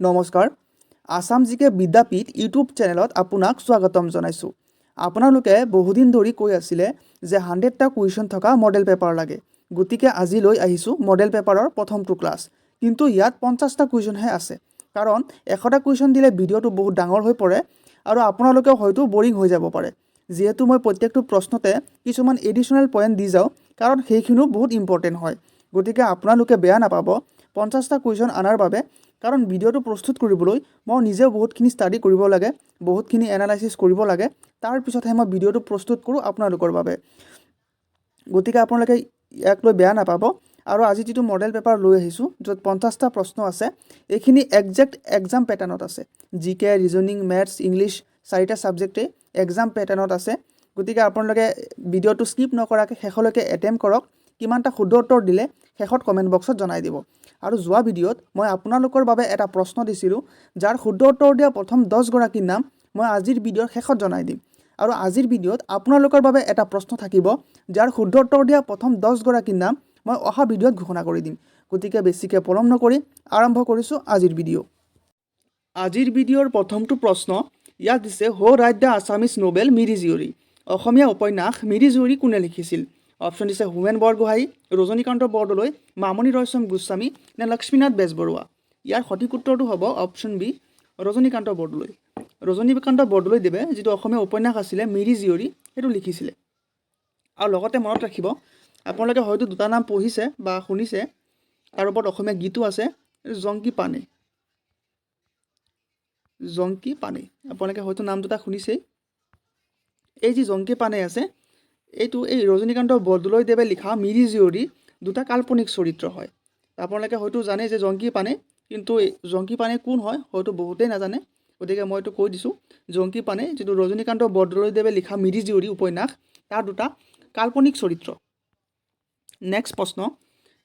নমস্কাৰ আসাম জিকে বিদ্যাপীঠ ইউটিউব চেনেলত আপোনাক স্বাগতম জনাইছোঁ। আপোনালোকে বহুদিন ধৰি কৈ আছিলে যে 100টা কুৱেশ্যন থকা মডেল পেপাৰ লাগে, গতিকে আজি লৈ আহিছোঁ মডেল পেপাৰৰ প্ৰথমটো ক্লাছ। কিন্তু ইয়াত 50টা কুৱেশ্যনহে আছে, কাৰণ 100টা কুৱেশ্যন দিলে ভিডিঅ'টো বহুত ডাঙৰ হৈ পৰে আৰু আপোনালোকে হয়তো বৰিং হৈ যাব পাৰে। যিহেতু মই প্ৰত্যেকটো প্ৰশ্নতে কিছুমান এডিশ্যনেল পইণ্ট দি যাওঁ, কাৰণ সেইখিনিও বহুত ইম্পৰ্টেণ্ট হয়। গতিকে আপোনালোকে বেয়া নাপাব 50টা কুৱেশ্যন অনাৰ বাবে, কাৰণ ভিডিঅ'টো প্ৰস্তুত কৰিবলৈ মই নিজেও বহুতখিনি ষ্টাডি কৰিব লাগে, বহুতখিনি এনালাইচিছ কৰিব লাগে, তাৰপিছতহে মই ভিডিঅ'টো প্ৰস্তুত কৰোঁ আপোনালোকৰ বাবে। গতিকে আপোনালোকে ইয়াক লৈ বেয়া নাপাব। আৰু আজি যিটো মডেল পেপাৰ লৈ আহিছোঁ, য'ত 50টা প্ৰশ্ন আছে, এইখিনি একজেক্ট এক্সাম পেটাৰ্ণত আছে। জিকে, ৰিজনিং, মেথছ, ইংলিছ 4টা ছাবজেক্টেই এক্সাম পেটাৰ্ণত আছে। গতিকে আপোনালোকে ভিডিঅ'টো স্কিপ নকৰাকৈ শেষলৈকে এটেম্প কৰক। কিমানটা শুদ্ধ উত্তৰ দিলে শেষত কমেণ্ট বক্সত জনাই দিব। আৰু যোৱা ভিডিঅ'ত মই আপোনালোকৰ বাবে এটা প্ৰশ্ন দিছিলোঁ, যাৰ শুদ্ধ উত্তৰ দিয়া প্ৰথম 10গৰাকীৰ নাম মই আজিৰ ভিডিঅ'ৰ শেষত জনাই দিম। আৰু আজিৰ ভিডিঅ'ত আপোনালোকৰ বাবে এটা প্ৰশ্ন থাকিব, যাৰ শুদ্ধ উত্তৰ দিয়া প্ৰথম 10গৰাকীৰ নাম মই অহা ভিডিঅ'ত ঘোষণা কৰি দিম। গতিকে বেছিকৈ পলম নকৰি আৰম্ভ কৰিছোঁ আজিৰ ভিডিঅ'। আজিৰ ভিডিঅ'ৰ প্ৰথমটো প্ৰশ্ন ইয়াত দিছে, হো right the Assamese novel Miri Jiyori. অসমীয়া উপন্যাস মিৰি জীয়ৰী কোনে লিখিছিল? অপশ্যন দিছে হোমেন বৰগোহাঁই, ৰজনীকান্ত বৰদলৈ, মামণি ৰয়চম গোস্বামী নে লক্ষ্মীনাথ বেজবৰুৱা। ইয়াৰ সঠিক উত্তৰটো হ'ব অপশ্যন বি, ৰজনীকান্ত বৰদলৈ। ৰজনীকান্ত বৰদলৈদেৱে যিটো অসমীয়া উপন্যাস আছিলে মিৰি জীয়ৰী, সেইটো লিখিছিলে। আৰু লগতে মনত ৰাখিব, আপোনালোকে হয়তো দুটা নাম পঢ়িছে বা শুনিছে, তাৰ ওপৰত অসমীয়া গীতো আছে, জংকী পানেই। জংকী পানেই, আপোনালোকে হয়তো নাম দুটা শুনিছেই। এই যি জংকী পানেই আছে, এইটো এই ৰজনীকান্ত বৰদলৈদেৱে লিখা মিৰি জীয়ৰী দুটা কাল্পনিক চৰিত্ৰ হয়। আপোনালোকে হয়তো জানে যে জংকী পানেই, কিন্তু জংকী পানেই কোন হয় হয়তো বহুতেই নাজানে। গতিকে মই এইটো কৈ দিছোঁ, জংকী পানেই যিটো ৰজনীকান্ত বৰদলৈদেৱে লিখা মিৰি জীয়ৰী উপন্যাস, তাৰ দুটা কাল্পনিক চৰিত্ৰ। নেক্সট প্ৰশ্ন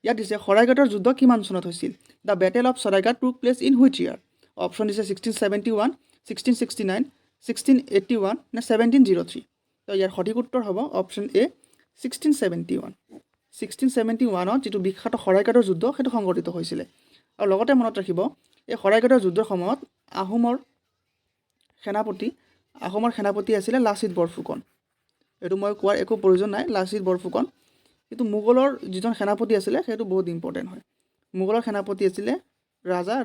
ইয়াত দিছে, শৰাইঘাটৰ যুদ্ধ কিমান চনত হৈছিল? দ্য বেটেল অফ শৰাইঘাট টুক place in which year? Option দিছে 1671, 1669, 1681 নে 1703। তো ইয়াৰ সঠিক উত্তৰ হ'ব অপশ্যন এ, 1671। 1671ত যিটো বিখ্যাত শৰাইঘাটৰ যুদ্ধ, সেইটো সংঘটিত হৈছিলে। আৰু লগতে মনত ৰাখিব, এই শৰাইঘাটৰ যুদ্ধৰ সময়ত আহোমৰ সেনাপতি আছিলে লাচিত বৰফুকন। এইটো মই কোৱাৰ একো প্ৰয়োজন নাই, লাচিত বৰফুকন। কিন্তু মোগলৰ যিজন সেনাপতি আছিলে সেইটো বহুত ইম্পৰ্টেণ্ট হয়। মোগলৰ সেনাপতি আছিলে ৰাজা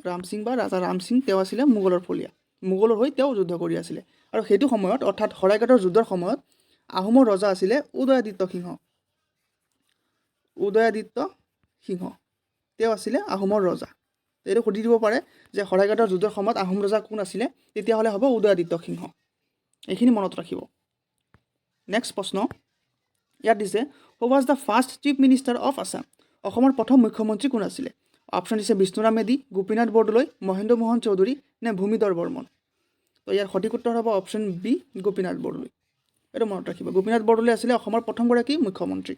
ৰামসিং বা ৰাজা ৰামসিং। তেওঁ আছিলে মোগলৰ ফলীয়া, মোগলৰ হৈ তেওঁ যুদ্ধ কৰি আছিলে। আৰু সেইটো সময়ত অৰ্থাৎ শৰাইঘাটৰ যুদ্ধৰ সময়ত আহোমৰ ৰজা আছিলে উদয়াদিত্য সিংহ। তেওঁ আছিলে আহোমৰ ৰজা। এইটো সুধি দিব পাৰে যে শৰাইঘাটৰ যুদ্ধৰ সময়ত আহোম ৰজা কোন আছিলে, তেতিয়াহ'লে হ'ব উদয়াদিত্য সিংহ। এইখিনি মনত ৰাখিব। নেক্সট প্ৰশ্ন ইয়াত দিছে, who was the first chief minister of Assam? অসমৰ প্ৰথম মুখ্যমন্ত্ৰী কোন আছিলে? অপশ্যন দিছে বিষ্ণুৰাম মেধি, গোপীনাথ বৰদলৈ, মহেন্দ্ৰ মোহন চৌধুৰী নে ভূমিধৰ বৰ্মন। তো ইয়াৰ সঠিক উত্তৰ হ'ব অপশ্যন বি, গোপীনাথ বৰদলৈ। এইটো মনত ৰাখিব, গোপীনাথ বৰদলৈ আছিলে অসমৰ প্ৰথমগৰাকী মুখ্যমন্ত্ৰী।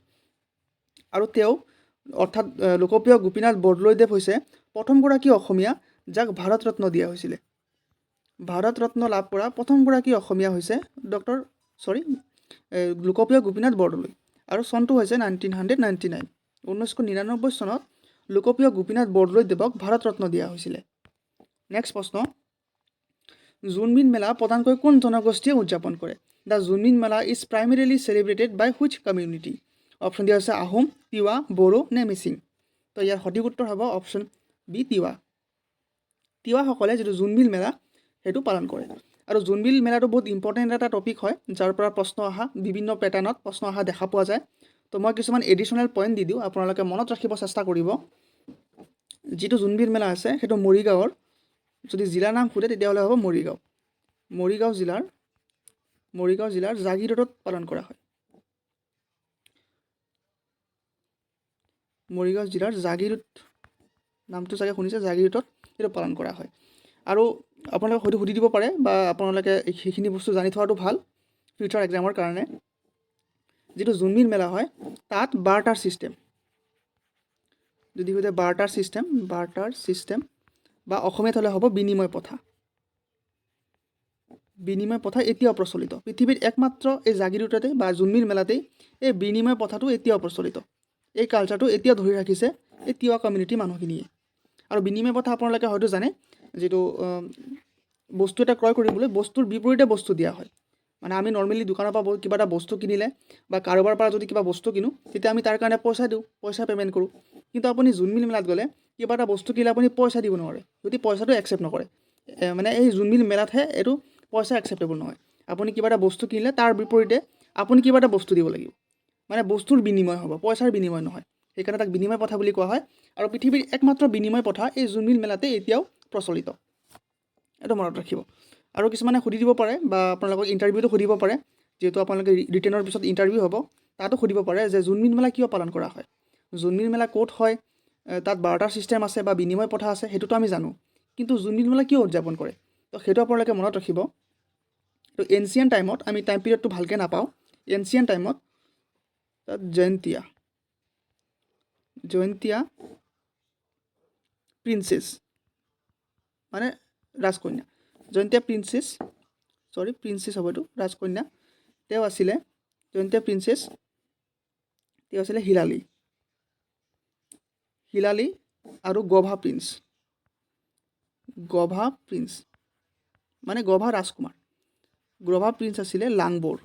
আৰু তেওঁ অৰ্থাৎ লোকপ্ৰিয় গোপীনাথ বৰদলৈদেৱ হৈছে প্ৰথমগৰাকী অসমীয়া যাক ভাৰত ৰত্ন দিয়া হৈছিলে। ভাৰত ৰত্ন লাভ কৰা প্ৰথমগৰাকী অসমীয়া হৈছে লোকপ্ৰিয় গোপীনাথ বৰদলৈ। আৰু চনটো হৈছে 1999। 1999 চনত লোকপ্ৰিয় গোপীনাথ বৰদলৈদেৱক ভাৰত ৰত্ন দিয়া হৈছিলে। নেক্সট প্ৰশ্ন, জোনবিল মেলা প্ৰধানকৈ কোন জনগোষ্ঠীয়ে উদযাপন কৰে? The Jonbeel mela is primarily celebrated by which community? Option দিয়া হৈছে আহোম, তিৱা, বড়ো নে মিচিং। তো ইয়াৰ সঠিক উত্তৰ হ'ব অপশ্যন বি, তিৱা। তিৱাসকলে যিটো জোনবিল মেলা সেইটো পালন কৰে। আৰু জোনবিল মেলাটো বহুত ইম্পৰ্টেণ্ট এটা টপিক হয়, যাৰ পৰা প্ৰশ্ন অহা বিভিন্ন পেটাৰ্ণত প্ৰশ্ন অহা দেখা পোৱা যায়। তো মই কিছুমান এডিশ্যনেল পইণ্ট দি দিওঁ, আপোনালোকে মনত ৰাখিব চেষ্টা কৰিব। যিটো জোনবিল মেলা আছে সেইটো মৰিগাঁৱৰ, যদি জিলাৰ নাম সোধে তেতিয়াহ'লে হ'ব মৰিগাঁও। মৰিগাঁও জিলাৰ জাগিৰোডত পালন কৰা হয়। মৰিগাঁও জিলাৰ জাগিৰোড নামটো চাগে শুনিছে, জাগিৰোডত সেইটো পালন কৰা হয়। আৰু আপোনালোকে হয়তো সুধি দিব পাৰে, বা আপোনালোকে সেইখিনি বস্তু জানি থোৱাটো ভাল ফিউচাৰ এক্সামৰ কাৰণে। যিটো জোনবিল মেলা হয় তাত বাৰ্টাৰ ছিষ্টেম, যদি সোধে বাৰ্টাৰ ছিষ্টেম বা অসমীয়াত হ'লে হ'ব বিনিময় প্ৰথা। বিনিময় প্ৰথা এতিয়াও প্ৰচলিত। পৃথিৱীত একমাত্ৰ এই জাগিৰোডতে বা জোনবিল মেলাতেই এই বিনিময় প্ৰথাটো এতিয়াও প্ৰচলিত। এই কালচাৰটো এতিয়াও ধৰি ৰাখিছে এই তিৱা কমিউনিটিৰ মানুহখিনিয়ে। আৰু বিনিময় প্ৰথা আপোনালোকে হয়তো জানে যিটো বস্তু এটা ক্ৰয় কৰিবলৈ বস্তুৰ বিপৰীতে বস্তু দিয়া হয় মানে আমি নৰ্মেলি দোকানৰ পৰা কিবা এটা বস্তু কিনিলে বা কাৰোবাৰ পৰা যদি কিবা বস্তু কিনো তেতিয়া আমি তাৰ কাৰণে পইচা দিওঁ পইচা পে'মেণ্ট কৰোঁ কিন্তু আপুনি জোনবিল মেলাত গ'লে কিবা এটা বস্তু কিনিলে আপুনি পইচা দিব নোৱাৰে যদি পইচাটো একচেপ্ট নকৰে মানে এই জোনবিল মেলাতহে এইটো পইচা একচেপ্টেবল নহয় আপুনি কিবা এটা বস্তু কিনিলে তাৰ বিপৰীতে আপুনি কিবা এটা বস্তু দিব লাগিব মানে বস্তুৰ বিনিময় হ'ব পইচাৰ বিনিময় নহয় সেইকাৰণে তাক বিনিময় প্ৰথা বুলি কোৱা হয় আৰু পৃথিৱীৰ একমাত্ৰ বিনিময় প্ৰথা এই জোনবিল মেলাতে এতিয়াও প্ৰচলিত এইটো মনত ৰাখিব আৰু কিছুমানে সুধি দিব পাৰে বা আপোনালোকক ইণ্টাৰভিউটো সুধিব পাৰে যিহেতু আপোনালোকে ৰিটেনৰ পিছত ইণ্টাৰভিউ হ'ব তাতো সুধিব পাৰে যে জোনবিল মেলা কিয় পালন কৰা হয় জোনবিল মেলা ক'ত হয় তাত বাৰ্টাৰ ছিষ্টেম আছে বা বিনিময় প্ৰথা আছে সেইটোতো আমি জানো কিন্তু জোনবিল মেলা কিয় উদযাপন কৰে তো সেইটো আপোনালোকে মনত ৰাখিব তো এনচিয়েণ্ট টাইমত আমি টাইম পিৰিয়ডটো ভালকৈ নাপাওঁ এনচিয়েণ্ট টাইমত তাত জয়ন্তীয়া প্ৰিন্সেছ মানে ৰাজকন্যা জয়ন্তীয়া প্ৰিন্সেছ হ'ব এইটো ৰাজকন্যা তেওঁ আছিলে জয়ন্তীয়া প্ৰিন্সেছ তেওঁ আছিলে হিলালী আৰু গভা প্ৰিন্স মানে গভা ৰাজকুমাৰ গভা প্ৰিন্স আছিলে লাংবৰ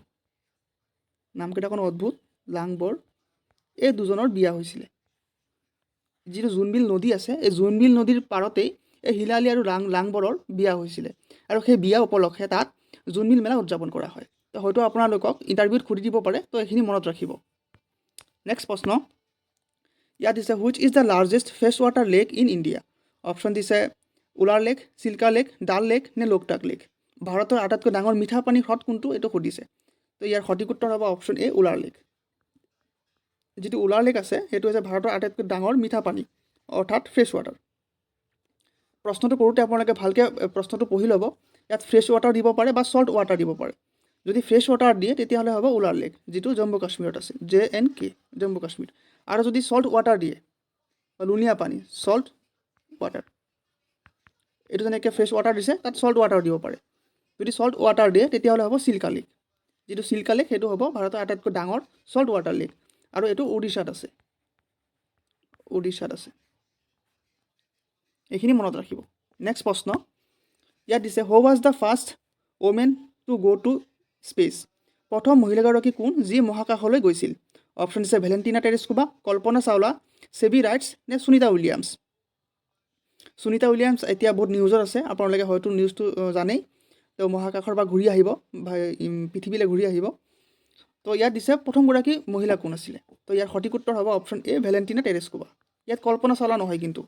নামকেইটা অকণ অদ্ভুত লাংবৰ এই দুজনৰ বিয়া হৈছিলে যিটো জোনবিল নদী আছে এই জোনবিল নদীৰ পাৰতেই এই হিলালী আৰু লাংবৰৰ বিয়া হৈছিলে আৰু সেই বিয়া উপলক্ষে তাত জোনবিল মেলা উদযাপন কৰা হয় তো হয়তো আপোনালোকক ইণ্টাৰভিউত সুধি দিব পাৰে তো এইখিনি মনত ৰাখিব নেক্সট প্ৰশ্ন ইয়াত দিছে which is the largest fresh water lake in India option দিছে উলাৰ লেক চিল্কা লেক ডাল লেক নে লোকটাক লেক ভাৰতৰ আটাইতকৈ ডাঙৰ মিঠা পানীৰ হ্ৰদ কোনটো এইটো সুধিছে তো ইয়াৰ সঠিক উত্তৰ হ'ব অপশ্যন এ উলাৰ লেক যিটো উলাৰ লেক আছে সেইটো হৈছে ভাৰতৰ আটাইতকৈ ডাঙৰ মিঠা পানী অৰ্থাৎ ফ্ৰেছ ৱাটাৰ প্ৰশ্নটো কৰোঁতে আপোনালোকে ভালকৈ প্ৰশ্নটো পঢ়ি ল'ব ইয়াত ফ্ৰেছ ৱাটাৰ দিব পাৰে বা চল্ট ৱাটাৰ দিব পাৰে যদি ফ্ৰেছ ৱাটাৰ দিয়ে তেতিয়াহ'লে হ'ব উলাৰ লেক যিটো জম্মু কাশ্মীৰত আছে JNK জম্মু কাশ্মীৰ আৰু যদি চল্ট ৱাটাৰ দিয়ে বা লুণীয়া পানী চল্ট ৱাটাৰ এইটো যেনেকৈ ফ্ৰেছ ৱাটাৰ দিছে তাত চল্ট ৱাটাৰ দিব পাৰে যদি চল্ট ৱাটাৰ দিয়ে তেতিয়াহ'লে হ'ব চিল্কা লেক যিটো চিল্কা লেক সেইটো হ'ব ভাৰতৰ আটাইতকৈ ডাঙৰ চল্ট ৱাটাৰ লেক আৰু এইটো উৰিষ্যাত আছে এইখিনি মনত ৰাখিব নেক্সট প্ৰশ্ন ইয়াত দিছে who was the first women to go' to space প্ৰথম মহিলাগৰাকী কোন যি মহাকাশলৈ গৈছিল অপশ্যন দিছে ভেলেণ্টিনা টেৰেস্কোভা কল্পনা চাওলা চেবি ৰাইটছ নে সুনিতা উইলিয়ামছ এতিয়া বহুত নিউজত আছে আপোনালোকে হয়তো নিউজটো জানেই তেওঁ মহাকাশৰ পৰা ঘূৰি আহিব পৃথিৱীলৈ ঘূৰি আহিব তো ইয়াত দিছে প্ৰথমগৰাকী মহিলা কোন আছিলে তো ইয়াৰ সঠিক উত্তৰ হ'ব অপশ্যন এ ভেলেণ্টিনা টেৰেস্কোভা ইয়াত কল্পনা চাওলা নহয় কিন্তু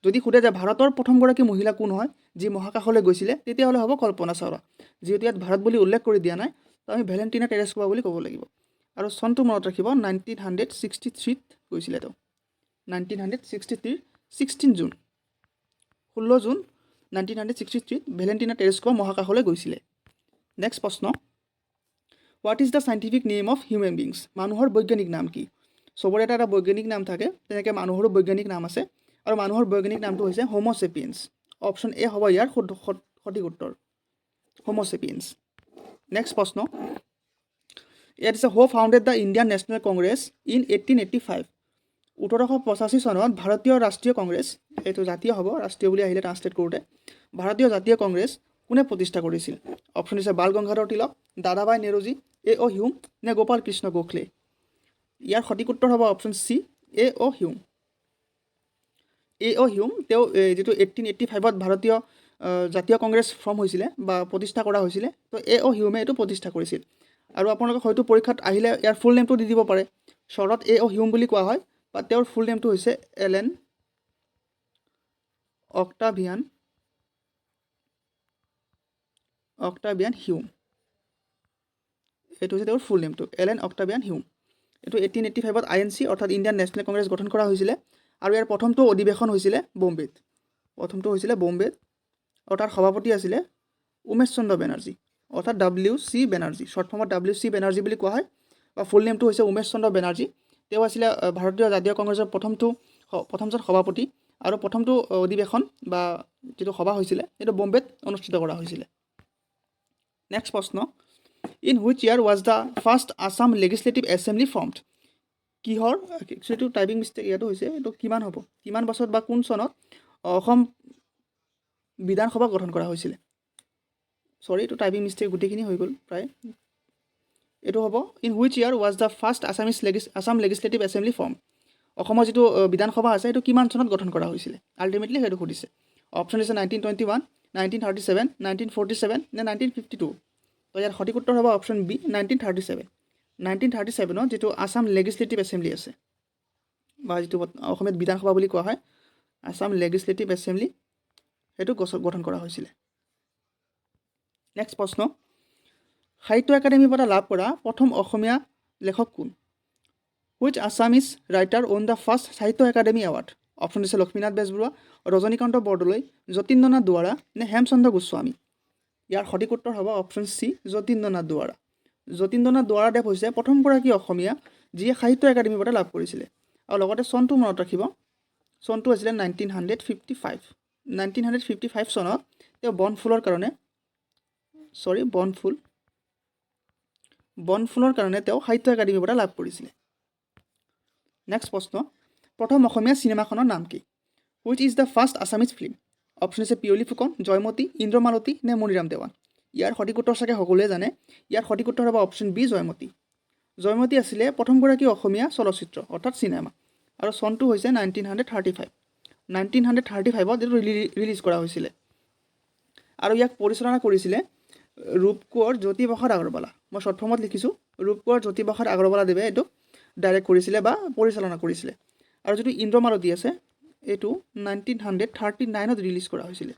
যদি সোধে যে ভাৰতৰ প্ৰথমগৰাকী মহিলা কোন হয় যি মহাকাশলৈ গৈছিলে তেতিয়াহ'লে হ'ব কল্পনা চাওলা যিহেতু ইয়াত ভাৰত বুলি উল্লেখ কৰি দিয়া নাই তো আমি ভেলেণ্টিনা টেৰেস্কোভা বুলি ক'ব লাগিব আৰু চনটো মনত ৰাখিব 1963 গৈছিলে তেওঁ 1963 16 জুন 1963 ভেলেণ্টিনা টেৰেস্কোভা মহাকাশলৈ গৈছিলে নেক্সট প্ৰশ্ন what is the scientific name of human beings মানুহৰ বৈজ্ঞানিক নাম কি চবৰে এটা বৈজ্ঞানিক নাম থাকে তেনেকৈ মানুহৰো বৈজ্ঞানিক নাম আছে আৰু মানুহৰ বৈজ্ঞানিক নামটো হৈছে হোম'চেপিয়েন্স অপশ্যন এ হ'ব ইয়াৰ সঠিক উত্তৰ হোম'চেপিয়েন্স নেক্সট প্ৰশ্ন ইয়াত আছে who founded the Indian National Congress in 1885 1885 চনত ভাৰতীয় ৰাষ্ট্ৰীয় কংগ্ৰেছ এইটো জাতীয় হ'ব ৰাষ্ট্ৰীয় বুলি আহিলে ট্ৰান্সলেট কৰোঁতে ভাৰতীয় জাতীয় কংগ্ৰেছ কোনে প্ৰতিষ্ঠা কৰিছিল অপশ্যন দিছে বাল গংগাধৰ তিলক দাদাভাই নেৰোজী A.O. হিউম নে গোপাল কৃষ্ণ গোখলে ইয়াৰ সঠিক উত্তৰ হ'ব অপশ্যন চি A.O. হিউম তেওঁ যিটো 1885ত ভাৰতীয় জাতীয় কংগ্ৰেছ ফৰ্ম হৈছিলে বা প্ৰতিষ্ঠা কৰা হৈছিলে তো A.O. হিউমে এইটো প্ৰতিষ্ঠা কৰিছিল আৰু আপোনালোকক হয়তো পৰীক্ষাত আহিলে ইয়াৰ ফুল নেমটো দি দিব পাৰে শ্বৰ্টত A.O. হিউম বুলি কোৱা হয় বা তেওঁৰ ফুল নেমটো হৈছে এলেন অক্টাভিয়ান হিউম এইটো হৈছে তেওঁৰ ফুল নেমটো এলেন অক্টাভিয়ান হিউম এইটো 1885ত INC অৰ্থাৎ ইণ্ডিয়ান নেশ্যনেল কংগ্ৰেছ গঠন কৰা হৈছিলে আৰু ইয়াৰ প্ৰথমটো অধিৱেশন হৈছিলে বম্বেত আৰু তাৰ সভাপতি আছিলে উমেশ চন্দ্ৰ বেনাৰ্জী অৰ্থাৎ WC বেনাৰ্জী শ্বৰ্ট ফৰ্মত WC বেনাৰ্জী বুলি কোৱা হয় বা ফুল নেমটো হৈছে উমেশ চন্দ্ৰ বেনাৰ্জী তেওঁ আছিলে ভাৰতীয় জাতীয় কংগ্ৰেছৰ প্ৰথমজন সভাপতি আৰু প্ৰথমটো অধিৱেশন বা যিটো সভা হৈছিলে সেইটো বম্বেত অনুষ্ঠিত কৰা হৈছিলে নেক্সট প্ৰশ্ন in which year was the first Assam legislative assembly formed কিহৰ একচুৱেলিটো টাইপিং মিষ্টেক ইয়াতো হৈছে এইটো কিমান বছৰত বা কোন চনত অসম বিধানসভা গঠন কৰা হৈছিলে। সৰি, এইটো টাইপিং মিষ্টেক গোটেইখিনি হৈ গ'ল প্ৰায়। এইটো হ'ব in which year was the first Assam legislative assembly form. অসমৰ যিটো বিধানসভা আছে সেইটো কিমান চনত গঠন কৰা হৈছিলে, আল্টিমেটলি সেইটো সুধিছে। অপশ্যন দিছে 1921, 1937, 1947 নে 1952। তো ইয়াৰ সঠিক উত্তৰ হ'ব অপশ্যন বি 1937। 1937ত যিটো আছাম লেজিছলেটিভ এছেম্বলি আছে, বা যিটো অসমীয়াত বিধানসভা বুলি কোৱা হয়, আছাম লেজিছলেটিভ এছেম্বলি, সেইটো গঠন কৰা হৈছিলে। নেক্সট প্ৰশ্ন, সাহিত্য একাডেমী বঁটা লাভ কৰা প্ৰথম অসমীয়া লেখক কোন? Which Assamese writer won the first সাহিত্য একাডেমী এৱাৰ্ড? অপশ্যন দিছে লক্ষ্মীনাথ বেজবৰুৱা, ৰজনীকান্ত বৰদলৈ, যতীন্দ্ৰনাথ দুৱৰা নে হেমচন্দ্ৰ গোস্বামী। ইয়াৰ সঠিক উত্তৰ হ'ব অপশ্যন চি, যতীন্দ্ৰনাথ দুৱৰা। যতীন্দ্ৰনাথ দুৱৰাদেৱ হৈছে প্ৰথমগৰাকী অসমীয়া যিয়ে সাহিত্য একাডেমী বঁটা লাভ কৰিছিলে। আৰু লগতে চনটো মনত ৰাখিব, চনটো আছিলে 1955। 1955 চনত তেওঁ বনফুলৰ কাৰণে তেওঁ সাহিত্য একাডেমী বঁটা লাভ কৰিছিলে। নেক্সট প্ৰশ্ন, প্ৰথম অসমীয়া চিনেমাখনৰ নাম কি? Which is the first Assamese film? Option আছে পিয়লি ফুকন, জয়মতী, ইন্দ্ৰমালতী নে মণিৰাম দেৱান। ইয়াৰ সঠিক উত্তৰ চাগে সকলোৱে জানে। ইয়াৰ সঠিক উত্তৰ হ'ব অপশ্যন বি, জয়মতী। জয়মতী আছিলে প্ৰথমগৰাকী অসমীয়া চলচ্চিত্ৰ অৰ্থাৎ চিনেমা, আৰু চনটো হৈছে 1935। 1935ত এইটো ৰিলিজ কৰা হৈছিলে, আৰু ইয়াক পৰিচালনা কৰিছিলে ৰূপকোঁৱৰ জ্যোতিপ্ৰসাদ আগৰৱালা। মই শ্বৰ্ট ফৰ্মত লিখিছোঁ, ৰূপকোঁৱৰ জ্যোতিপ্ৰসাদ আগৰৱালাদেৱে এইটো ডাইৰেক্ট কৰিছিলে বা পৰিচালনা কৰিছিলে। আৰু যিটো ইন্দ্ৰমালতী আছে এইটো 1939ত ৰিলিজ কৰা হৈছিলে,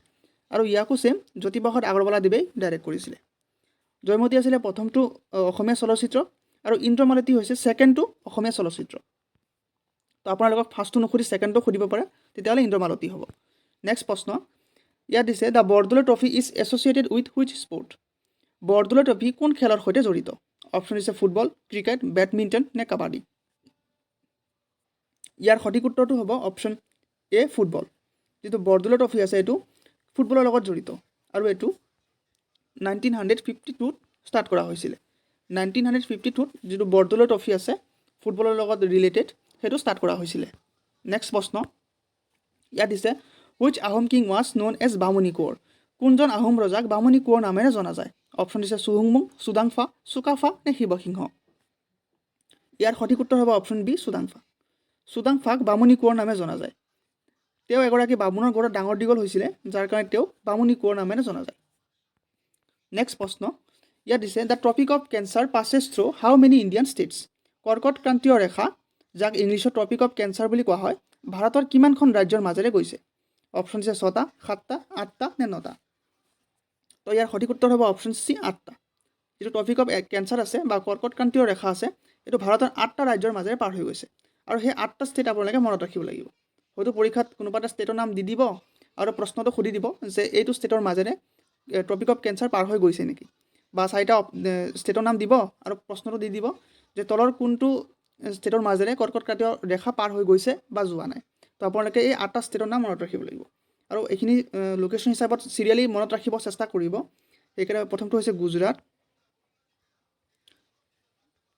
আৰু ইয়াকো ছেম জ্যোতিপ্ৰসাদ আগৰৱালাদেৱেই ডাইৰেক্ট কৰিছিলে। জয়মতী আছিলে প্ৰথমটো অসমীয়া চলচ্চিত্ৰ, আৰু ইন্দ্ৰমালতী হৈছে ছেকেণ্ডটো অসমীয়া চলচ্চিত্ৰ। তো আপোনালোকক ফাৰ্ষ্টটো নুসুধি ছেকেণ্ডটো সুধিব পাৰে, তেতিয়াহ'লে ইন্দ্ৰমালতী হ'ব। নেক্সট প্ৰশ্ন, ইয়াত দিছে the Bordoloi trophy is associated with which sport? Bordoloi trophy কোন খেলৰ সৈতে জড়িত? অপশ্যন দিছে ফুটবল, ক্ৰিকেট, বেডমিণ্টন নে কাবাডী। ইয়াৰ সঠিক উত্তৰটো হ'ব অপশ্যন এ, ফুটবল। যিটো বৰদলৈ ট্ৰফি আছে এইটো ফুটবলৰ লগত জড়িত, আৰু এইটো 1952ত ষ্টাৰ্ট কৰা হৈছিলে। 1952ত যিটো বৰদলৈ ট্ৰফি আছে ফুটবলৰ লগত ৰিলেটেড, সেইটো ষ্টাৰ্ট কৰা হৈছিলে। নেক্সট প্ৰশ্ন, ইয়াত দিছে which Ahom king was known as Bamuni Konwar? কোনজন আহোম ৰজাক বামুণী কোঁৱৰ নামেৰে জনা যায়? অপশ্যন দিছে চুহুংমুং, চুডাংফা, চুকাফা নে শিৱসিংহ। ইয়াৰ সঠিক উত্তৰ হ'ব অপশ্যন বি, চুডাংফা। চুডাংফাক বামুণী কোঁৱৰ নামে জনা যায়। তেওঁ এগৰাকী বামুণৰ ঘৰত ডাঙৰ দীঘল হৈছিলে, যাৰ কাৰণে তেওঁ বামুণী কোঁৱৰ নামেৰে জনা যায়। নেক্সট প্ৰশ্ন, ইয়াত দিছে the tropic of cancer passes through how many Indian states? কৰ্কট ক্ৰান্তীয় ৰেখা, যাক ইংলিছত ট্ৰপিক অফ কেঞ্চাৰ বুলি কোৱা হয়, ভাৰতৰ কিমানখন ৰাজ্যৰ মাজেৰে গৈছে? অপশ্যন দিছে 6টা, 7টা, 8টা নে 9টা। তো ইয়াৰ সঠিক উত্তৰ হ'ব অপশ্যন চি, 8টা। যিটো ট্ৰপিক অফ কেঞ্চাৰ আছে বা কৰ্কট ক্ৰান্তীয় ৰেখা আছে, এইটো ভাৰতৰ 8টা ৰাজ্যৰ মাজেৰে পাৰ হৈ গৈছে, আৰু সেই 8টা ষ্টেট আপোনালোকে মনত ৰাখিব লাগিব। হয়তো পৰীক্ষাত কোনোবা এটা ষ্টেটৰ নাম দি দিব, আৰু প্ৰশ্নটো সুধি দিব যে এইটো ষ্টেটৰ মাজেৰে ট্ৰপিক অফ কেঞ্চাৰ পাৰ হৈ গৈছে নেকি, বা 4টা ষ্টেটৰ নাম দিব, আৰু প্ৰশ্নটো দি দিব যে তলৰ কোনটো ষ্টেটৰ মাজেৰে কৰ্কট ক্ৰান্তীয় ৰেখা পাৰ হৈ গৈছে বা যোৱা নাই। তো আপোনালোকে এই 8টা ষ্টেটৰ নাম মনত ৰাখিব লাগিব, আৰু এইখিনি লোকেশ্যন হিচাপত চিৰিয়েলি মনত ৰাখিব চেষ্টা কৰিব। সেইকাৰণে প্ৰথমটো হৈছে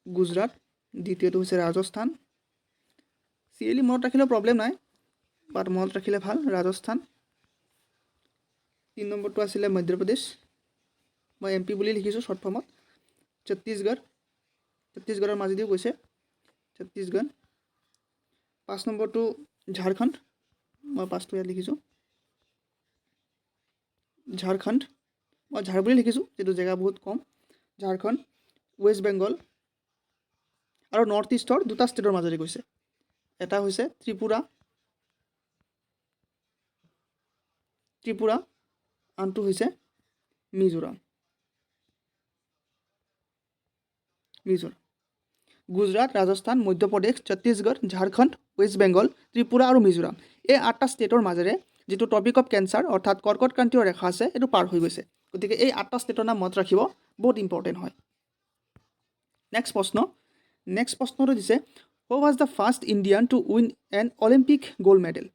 গুজৰাট, দ্বিতীয়টো হৈছে ৰাজস্থান। চিৰিয়েলি মনত ৰাখিলেও প্ৰব্লেম নাই, বাট মনত ৰাখিলে ভাল, ৰাজস্থান। 3 নম্বৰটো আছিলে মধ্যপ্ৰদেশ, মই MP বুলি লিখিছোঁ শ্বৰ্ট ফৰ্মত। ছত্তীশগড়ৰ মাজেদিও গৈছে, ছত্তীশগড়। 5 নম্বৰটো ঝাৰখণ্ড, মই 5টো ইয়াত লিখিছোঁ, ঝাৰখণ্ড। মই ঝাৰ বুলি লিখিছোঁ, যিটো জেগা বহুত কম, ঝাৰখণ্ড। ৱেষ্ট বেংগল, আৰু নৰ্থ ইষ্টৰ 2টা ষ্টেটৰ মাজেৰে গৈছে, এটা হৈছে ত্ৰিপুৰা, আনটো হৈছে মিজোৰাম। গুজৰাট, ৰাজস্থান, মধ্যপ্ৰদেশ, ছত্তীশগড়, ঝাৰখণ্ড, ৱেষ্ট বেংগল, ত্ৰিপুৰা আৰু মিজোৰাম, এই 8টা ষ্টেটৰ মাজেৰে যিটো ট্ৰপিক অফ কেঞ্চাৰ অৰ্থাৎ কৰ্কট ক্ৰান্তীয় ৰেখা আছে, এইটো পাৰ হৈ গৈছে। গতিকে এই 8টা ষ্টেটৰ নাম মনত ৰাখিব, বহুত ইম্পৰ্টেণ্ট হয়। নেক্সট প্ৰশ্নটো দিছে who was the first Indian to win N Olympic gold medal?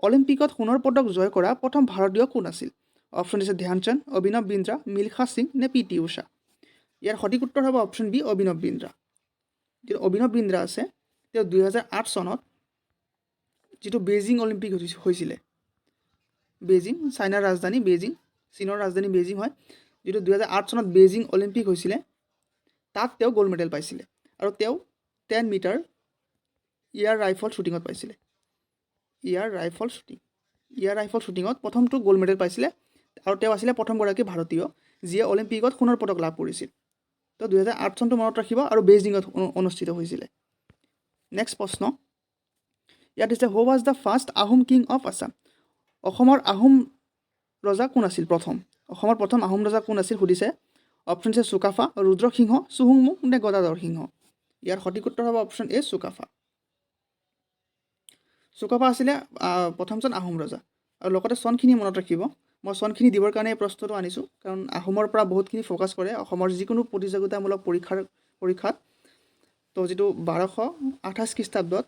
অলিম্পিকত সোণৰ পদক জয় কৰা প্ৰথম ভাৰতীয় কোন আছিল? অপশ্যন দিছে ধ্যানচান্দ, অভিনৱ বিন্দ্ৰা, মিলখা সিং নে PT ঊষা। ইয়াৰ সঠিক উত্তৰ হ'ব অপশ্যন বি, অভিনৱ বিন্দ্ৰা। যিটো অভিনৱ বিন্দ্ৰা আছে, তেওঁ 2008 চনত যিটো বেইজিং অলিম্পিক হৈছিলে, বেইজিং চাইনাৰ ৰাজধানী বেইজিং, চীনৰ ৰাজধানী বেইজিং হয়। যিটো 2008 চনত বেইজিং অলিম্পিক হৈছিলে তাত তেওঁ গ'ল্ড মেডেল পাইছিলে আৰু তেওঁ 10 মিটাৰ এয়াৰ ৰাইফল শ্বুটিঙত পাইছিলে। এয়াৰ ৰাইফল শ্বুটিঙত প্ৰথমটো গ'ল্ড মেডেল পাইছিলে আৰু তেওঁ আছিলে প্ৰথমগৰাকী ভাৰতীয় যিয়ে অলিম্পিকত সোণৰ পদক লাভ কৰিছিল। তো 2008 চনটো মনত ৰাখিব আৰু বেইজিঙত অনুষ্ঠিত হৈছিলে। নেক্সট প্ৰশ্ন ইয়াত দিছে who was the first Ahom king of Assam. অসমৰ আহোম ৰজা কোন আছিল প্ৰথম? অসমৰ প্ৰথম আহোম ৰজা কোন আছিল সুধিছে। অপশ্যন আছে চুকাফা, ৰুদ্ৰসিংহ, চুহুংমুং নে গদাধৰ সিংহ। ইয়াৰ সঠিক উত্তৰ হ'ব অপশ্যন এ চুকাফা। চুকাফা আছিলে প্ৰথমজন আহোম ৰজা। আৰু লগতে চনখিনি মনত ৰাখিব। মই চনখিনি দিবৰ কাৰণে এই প্ৰশ্নটো আনিছোঁ কাৰণ আহোমৰ পৰা বহুতখিনি ফ'কাছ কৰে অসমৰ যিকোনো প্ৰতিযোগিতামূলক পৰীক্ষাত। তো যিটো 1228 খ্ৰীষ্টাব্দত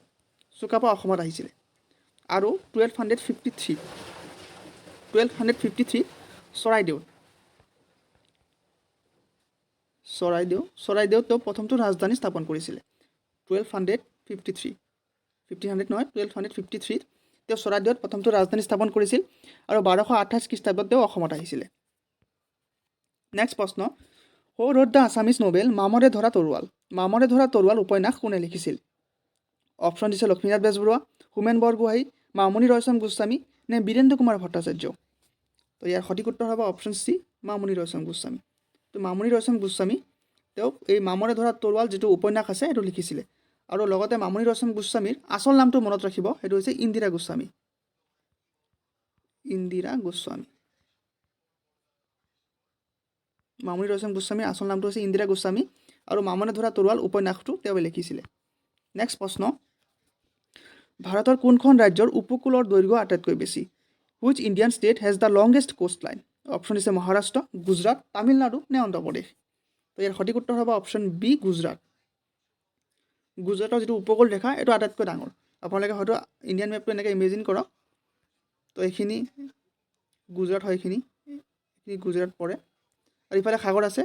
চুকাফা অসমত আহিছিলে আৰু 1253 চৰাইদেউত তেওঁ প্ৰথমটো ৰাজধানী স্থাপন কৰিছিলে। 1253 তেওঁ চৰাইদেউত প্ৰথমটো ৰাজধানী স্থাপন কৰিছিল আৰু 1228 খ্ৰীষ্টাব্দত তেওঁ অসমত আহিছিলে। নেক্সট প্ৰশ্ন হু ৰ'ট দ্য আছামিজ নভেল মামৰে ধৰা তৰোৱাল। মামৰে ধৰা তৰোৱাল উপন্যাস কোনে লিখিছিল? অপশ্যন দিছে লক্ষ্মীনাথ বেজবৰুৱা, হোমেন বৰগোহাঁই, মামণি ৰয়চম গোস্বামী নে বীৰেন্দ্ৰ কুমাৰ ভট্টাচাৰ্য। তো ইয়াৰ সঠিক উত্তৰ হ'ব অপশ্যন চি মামণি ৰয়চম গোস্বামী। তো মামণি ৰয়চম গোস্বামী তেওঁ এই মামৰে ধৰা তৰোৱাল যিটো উপন্যাস আছে সেইটো লিখিছিলে আৰু লগতে মামণি ৰয়চম গোস্বামীৰ আচল নামটো মনত ৰাখিব, সেইটো হৈছে ইন্দিৰা গোস্বামী। মামণি ৰয়চম গোস্বামীৰ আচল নামটো হৈছে ইন্দিৰা গোস্বামী আৰু মামৰে ধৰা তৰোৱাল উপন্যাসটো তেওঁ লিখিছিলে। নেক্সট প্ৰশ্ন ভাৰতৰ কোনখন ৰাজ্যৰ উপকূলৰ দৈৰ্ঘ্য আটাইতকৈ বেছি? Which Indian state has the longest coast line. Option দিছে মহাৰাষ্ট্ৰ, গুজৰাট, তামিলনাডু নে অন্ধ্ৰপ্ৰদেশ। তো ইয়াৰ সঠিক উত্তৰ হ'ব অপশ্যন বি গুজৰাট। গুজৰাটৰ যিটো উপকূল ৰেখা এইটো আটাইতকৈ ডাঙৰ। আপোনালোকে হয়তো ইণ্ডিয়ান মেপটো এনেকৈ ইমেজিন কৰক। তো এইখিনি গুজৰাট হয়, এইখিনি গুজৰাট পৰে আৰু ইফালে সাগৰ আছে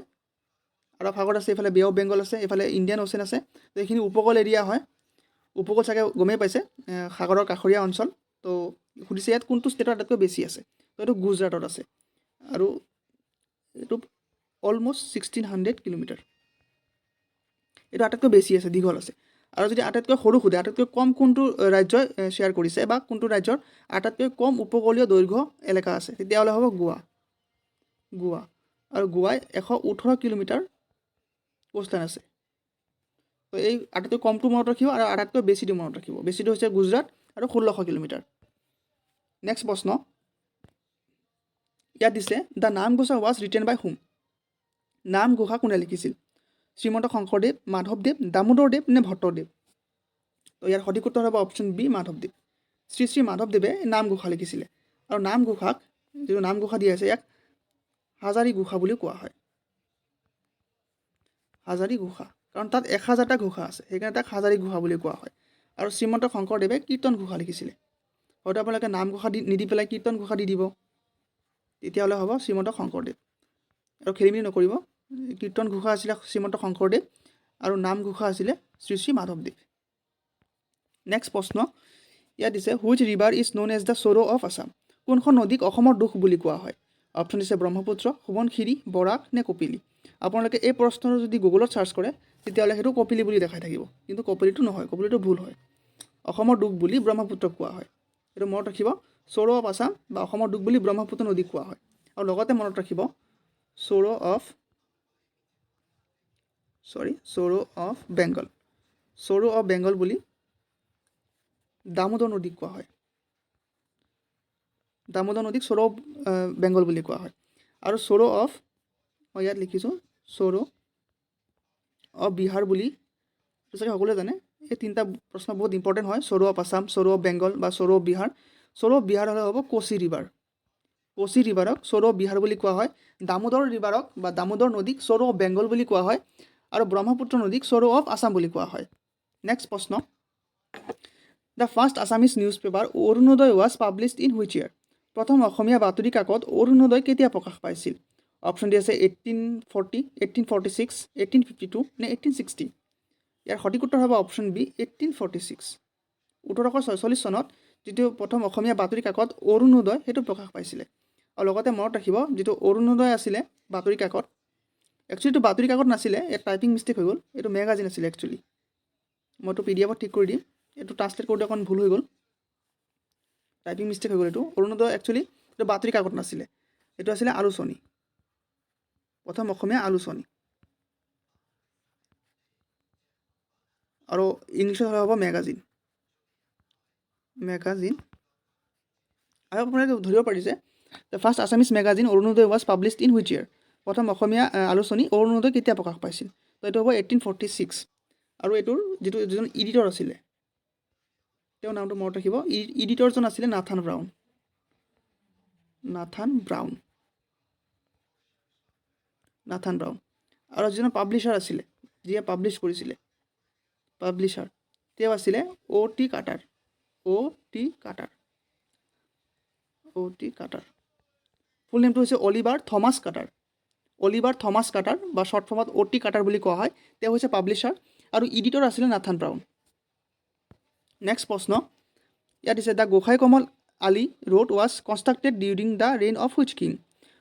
এইফালে বে অফ বেংগল আছে, এইফালে ইণ্ডিয়ান অ'চেন আছে। তো এইখিনি উপকূল এৰিয়া হয়। উপকূল চাগে গমেই পাইছে সাগৰৰ কাষৰীয়া অঞ্চল। তো সুধিছে ইয়াত কোনটো ষ্টেটৰ আটাইতকৈ বেছি আছে, তো এইটো গুজৰাটত আছে আৰু এইটো অলমষ্ট 1600 কিলোমিটাৰ। এইটো আটাইতকৈ বেছি আছে, দীঘল আছে। আৰু যদি আটাইতকৈ সৰু সোধে আটাইতকৈ কম কোনটো ৰাজ্যই শ্বেয়াৰ কৰিছে বা কোনটো ৰাজ্যৰ আটাইতকৈ কম উপকূলীয় দৈৰ্ঘ্য এলেকা আছে, তেতিয়াহ'লে হ'ব গোৱা। আৰু গোৱাই 118 কিলোমিটাৰ কোষ্টলাইন আছে। তো এই আটাইতকৈ কমটো মনত ৰাখিব আৰু আটাইতকৈ বেছিটো মনত ৰাখিব। বেছিটো হৈছে গুজৰাট আৰু 1600 কিলোমিটাৰ। নেক্সট প্ৰশ্ন ইয়াত দিছে দ্য নামঘোষা ৱাজ ৰিটেন বাই হুম। নামঘোষা কোনে লিখিছিল? শ্ৰীমন্ত শংকৰদেৱ, মাধৱদেৱ, দামোদৰদেৱ নে ভট্টদেৱ। তো ইয়াৰ সঠিক উত্তৰ হ'ব অপশ্যন বি মাধৱদেৱ। শ্ৰী মাধৱদেৱে নামঘোষা লিখিছিলে আৰু নামঘোষাক যিটো নামঘোষা দিয়া আছে ইয়াক হাজাৰী ঘোষা বুলিও কোৱা হয়। হাজাৰী ঘোষা কাৰণ তাত 1000টা ঘোষা আছে, সেইকাৰণে তাক হাজাৰী ঘোষা বুলি কোৱা হয়। আৰু শ্ৰীমন্ত শংকৰদেৱে কীৰ্তন ঘোষা লিখিছিলে। হয়তো আপোনালোকে নামঘোষা নিদি পেলাই কীৰ্তন ঘোষা দি দিব, তেতিয়াহ'লে হ'ব শ্ৰীমন্ত শংকৰদেৱ। আৰু খেলি মেলি নকৰিব, কীৰ্তন ঘোষা আছিলে শ্ৰীমন্ত শংকৰদেৱ আৰু নামঘোষা আছিলে শ্ৰী মাধৱদেৱ। নেক্সট প্ৰশ্ন ইয়াত দিছে which river is known as the sorrow' of Assam. কোনখন নদীক অসমৰ দুখ বুলি কোৱা হয়? অপশ্যন দিছে ব্ৰহ্মপুত্ৰ, সোৱণশিৰি, বৰাক নে কপিলী। আপোনালোকে এই প্ৰশ্নটো যদি গুগলত চাৰ্চ কৰে তেতিয়াহ'লে সেইটো কপিলী বুলি দেখাই থাকিব, কিন্তু কপিলীটো নহয়, কপিলীটো ভুল হয়। অসমৰ দুখ বুলি ব্ৰহ্মপুত্ৰক কোৱা হয়। এইটো মনত ৰাখিব, চ'ৰ' অফ আছাম বা অসমৰ দুখ বুলি ব্ৰহ্মপুত্ৰ নদীক কোৱা হয়। আৰু লগতে মনত ৰাখিব চ'ৰ' অফ বেংগল বুলি দামোদৰ নদীক কোৱা হয়। দামোদৰ নদীক চ'ৰ' অফ বেংগল বুলি কোৱা হয়। আৰু চ'ৰ' অফ মই ইয়াত লিখিছোঁ চ'ৰ' অফ বিহাৰ বুলি চাগে সকলোৱে জানে। এই তিনিটা প্ৰশ্ন বহুত ইম্পৰ্টেণ্ট হয়, চ'ৰ' অফ আছাম, চ'ৰ' অফ বেংগল বা চ'ৰ' অফ বিহাৰ। চ'ৰ' অফ বিহাৰ হ'লে হ'ব কোচি ৰিভাৰ। কোচি ৰিভাৰক চ'ৰ' অফ বিহাৰ বুলি কোৱা হয়। দামোদৰ ৰিভাৰক বা দামোদৰ নদীক চ'ৰ' অফ বেংগল বুলি কোৱা হয় আৰু ব্ৰহ্মপুত্ৰ নদীক চ'ৰ' অফ আছাম বুলি কোৱা হয়। নেক্সট প্ৰশ্ন the first Assamese newspaper Arunodoi was published in which year. প্ৰথম অসমীয়া বাতৰি কাকত অৰুণোদয় কেতিয়া প্ৰকাশ পাইছিল? অপশ্যন দি আছে 1840, 1846, 1852 নে 1860। ইয়াৰ সঠিক উত্তৰ হ'ব অপশ্যন বি 1846। 1846 চনত যিটো প্ৰথম অসমীয়া বাতৰি কাকত অৰুণোদয় সেইটো প্ৰকাশ পাইছিলে। আৰু লগতে মনত ৰাখিব যিটো অৰুণোদয় আছিলে বাতৰি কাকত, একচুৱেলি এইটো বাতৰি কাকত নাছিলে, ইয়াত টাইপিং মিষ্টেক হৈ গ'ল, এইটো মেগাজিন আছিলে একচুৱেলি। মইতো PDF ঠিক কৰি দিম, এইটো ট্ৰান্সলেট কৰোঁতে অকণ ভুল হৈ গ'ল, টাইপিং মিষ্টেক হৈ গ'ল। এইটো অৰুণোদয় একচুৱেলি এইটো বাতৰি কাকত নাছিলে, এইটো আছিলে আলোচনী, প্ৰথম অসমীয়া আলোচনী। আৰু ইংলিছত হ'লে হ'ব মেগাজিন, মেগাজিন। আৰু আপোনালোকে ধৰিব পাৰিছে the first Assamese magazine Arunodoi was published in which year, প্ৰথম অসমীয়া আলোচনী অৰুণোদয় কেতিয়া প্ৰকাশ পাইছিল? তো এইটো হ'ব 1846। আৰু এইটোৰ যিজন ইডিটৰ আছিলে তেওঁৰ নামটো মনত ৰাখিব, ইডিটৰজন আছিলে Nathan brown, Nathan brown, Nathan brown. আৰু যিজন পাব্লিছাৰ আছিলে, যিয়ে পাব্লিছ কৰিছিলে, পাব্লিছাৰ তেওঁ আছিলে O.T. কাটাৰ, O.T. কাটাৰ, O.T. কাটাৰ। ফুল নেমটো হৈছে অলিভাৰ থমাছ কাটাৰ, অলিভাৰ থমাছ কাটাৰ বা শ্বৰ্ট ফৰ্মত O.T. কাটাৰ বুলি কোৱা হয়। তেওঁ হৈছে পাব্লিছাৰ আৰু ইডিটৰ আছিলে নাথান ব্ৰাউন। নেক্সট প্ৰশ্ন ইয়াত দিছে the Gosai Kamal Ali road was constructed during the reign of which king,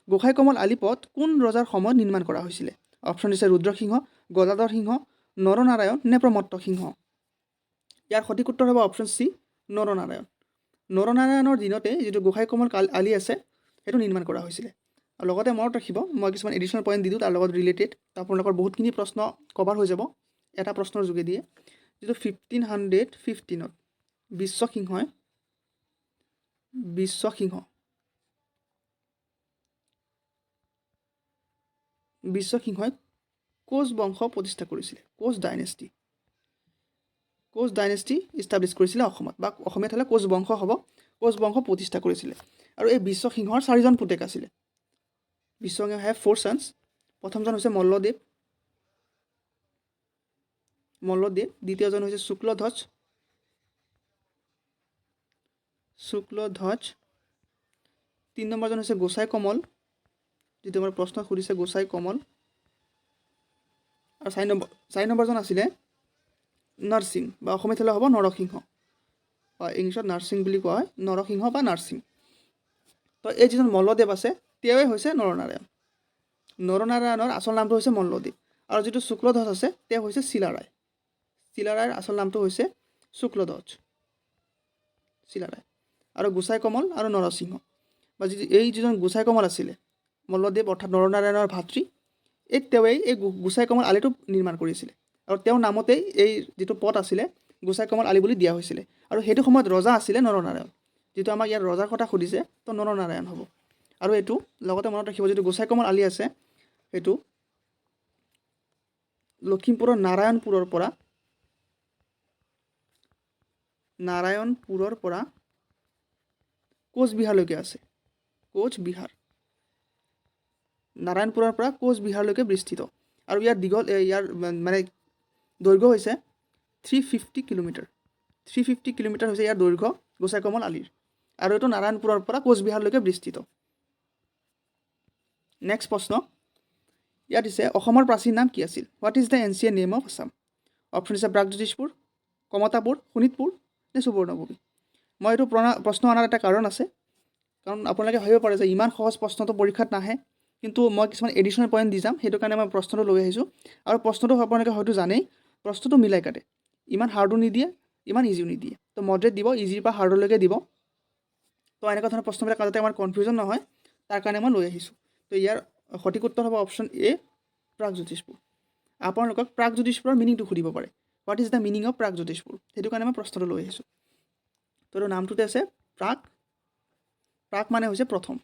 Gosai Kamal Ali পথ কোন ৰজাৰ সময়ত নিৰ্মাণ কৰা হৈছিলে? অপশ্যন দিছে ৰুদ্ৰসিংহ, গদাধৰ সিংহ, নৰনাৰায়ণ নে প্ৰমত্ত সিংহ। ইয়াৰ সঠিক উত্তৰ হ'ব অপশ্যন চি, নৰনাৰায়ণ। নৰনাৰায়ণৰ দিনতে যিটো গোসাই কমল আলি আছে সেইটো নিৰ্মাণ কৰা হৈছিলে। আৰু লগতে মনত ৰাখিব মই কিছুমান এডিশ্যনেল পইণ্ট দি দিওঁ তাৰ লগত ৰিলেটেড, আপোনালোকৰ বহুতখিনি প্ৰশ্ন কভাৰ হৈ যাব এটা প্ৰশ্নৰ যোগেদিয়ে। যিটো 1515ত বিশ্বসিংহই কোচ বংশ প্ৰতিষ্ঠা কৰিছিলে, কোচ ডাইনেষ্টি ইষ্টাব্লিছ কৰিছিলে অসমত, বা অসমীয়াত হ'লে কোচ বংশ হ'ব, কোচ বংশ প্ৰতিষ্ঠা কৰিছিলে। আৰু এই বিশ্বসিংহৰ 4জন পুতেক আছিলে। Biswa Singha have 4 sons। প্ৰথমজন হৈছে মল্লদেৱ, দ্বিতীয়জন হৈছে শুক্লধ্বজ, তিনি নম্বৰজন হৈছে গোসাই কমল, যিটো আমাৰ প্ৰশ্ন সুধিছে গোসাই কমল। আৰু 4 নম্বৰজন আছিলে নৰসিংহ, বা অসমীয়াত হ'লে হ'ব নৰসিংহ, বা ইংলিছত নাৰ্ছিং বুলি কোৱা হয়, নৰসিংহ বা নাৰ্ছিং। তো এই যিজন মল্লদেৱ আছে তেওঁৱে হৈছে নৰনাৰায়ণ। নৰনাৰায়ণৰ আচল নামটো হৈছে মল্লদেৱ। আৰু যিটো শুক্লধ্বজ আছে তেওঁ হৈছে চিলাৰায়, চিলাৰায়ৰ আচল নামটো হৈছে শুক্লধ্বজ, চিলাৰায়। আৰু গোসাই কমল আৰু নৰসিংহ, বা এই যিজন গোসাই কমল আছিলে মল্লদেৱ অৰ্থাৎ নৰনাৰায়ণৰ ভাতৃ, তেওঁৱেই এই গোসাই কমল আলিটো নিৰ্মাণ কৰিছিলে। আৰু তেওঁৰ নামতেই এই যিটো পথ আছিলে গোসাই কমল আলি বুলি দিয়া হৈছিলে। আৰু সেইটো সময়ত ৰজা আছিলে নৰনাৰায়ণ, যিটো আমাক ইয়াৰ ৰজাৰ কথা সুধিছে তো নৰনাৰায়ণ হ'ব। আৰু এইটো লগতে মনত ৰাখিব যিটো গোসাই কমল আলি আছে সেইটো লখিমপুৰৰ নাৰায়ণপুৰৰ পৰা কোচবিহাৰলৈকে আছে, কোচবিহাৰ, নাৰায়ণপুৰৰ পৰা কোচবিহাৰলৈকে বিস্তৃত। আৰু ইয়াৰ মানে দৈৰ্ঘ্য হৈছে 350 কিলোমিটাৰ, 350 কিলোমিটাৰ হৈছে ইয়াৰ দৈৰ্ঘ্য গোসাই কমল আলিৰ। আৰু এইটো নাৰায়ণপুৰৰ পৰা কোচবিহাৰলৈকে বিস্তৃত। নেক্সট প্ৰশ্ন ইয়াত দিছে অসমৰ প্ৰাচীন নাম কি আছিল? What is the ancient name of Assam? Option দিছে প্ৰাগজ্যোতিষপুৰ, কমতাপুৰ, শোণিতপুৰ নে সুবৰ্ণভূমি। মই এইটো প্ৰশ্ন অনাৰ এটা কাৰণ আছে, কাৰণ আপোনালোকে ভাবিব পাৰে যে ইমান সহজ প্ৰশ্নটো পৰীক্ষাত নাহে, কিন্তু মই কিছুমান এডিশ্যনেল পইণ্ট দি যাম, সেইটো কাৰণে মই প্ৰশ্নটো লৈ আহিছোঁ। আৰু প্ৰশ্নটো আপোনালোকে হয়তো জানেই, প্ৰশ্নটো মিলাই কাটে, ইমান হাৰ্ডো নিদিয়ে ইমান ইজিও নিদিয়ে, তো মডাৰেট দিব, ইজিৰ পৰা হাৰ্ডলৈকে দিব। তো এনেকুৱা ধৰণৰ প্ৰশ্নবিলাক যাতে আমাৰ কনফিউজন নহয় তাৰ কাৰণে মই লৈ আহিছোঁ। তো ইয়াৰ সঠিক উত্তৰ হ'ব অপশ্যন এ, প্ৰাগজ্যোতিষপুৰ। আপোনালোকক প্ৰাগজ্যোতিষপুৰৰ মিনিংটো সুধিব পাৰে, what is the meaning of Pragjyotishpur, সেইটো কাৰণে মই প্ৰশ্নটো লৈ আহিছোঁ। তো নামটোতে আছে প্ৰাগ, প্ৰাগ মানে হৈছে প্ৰথম,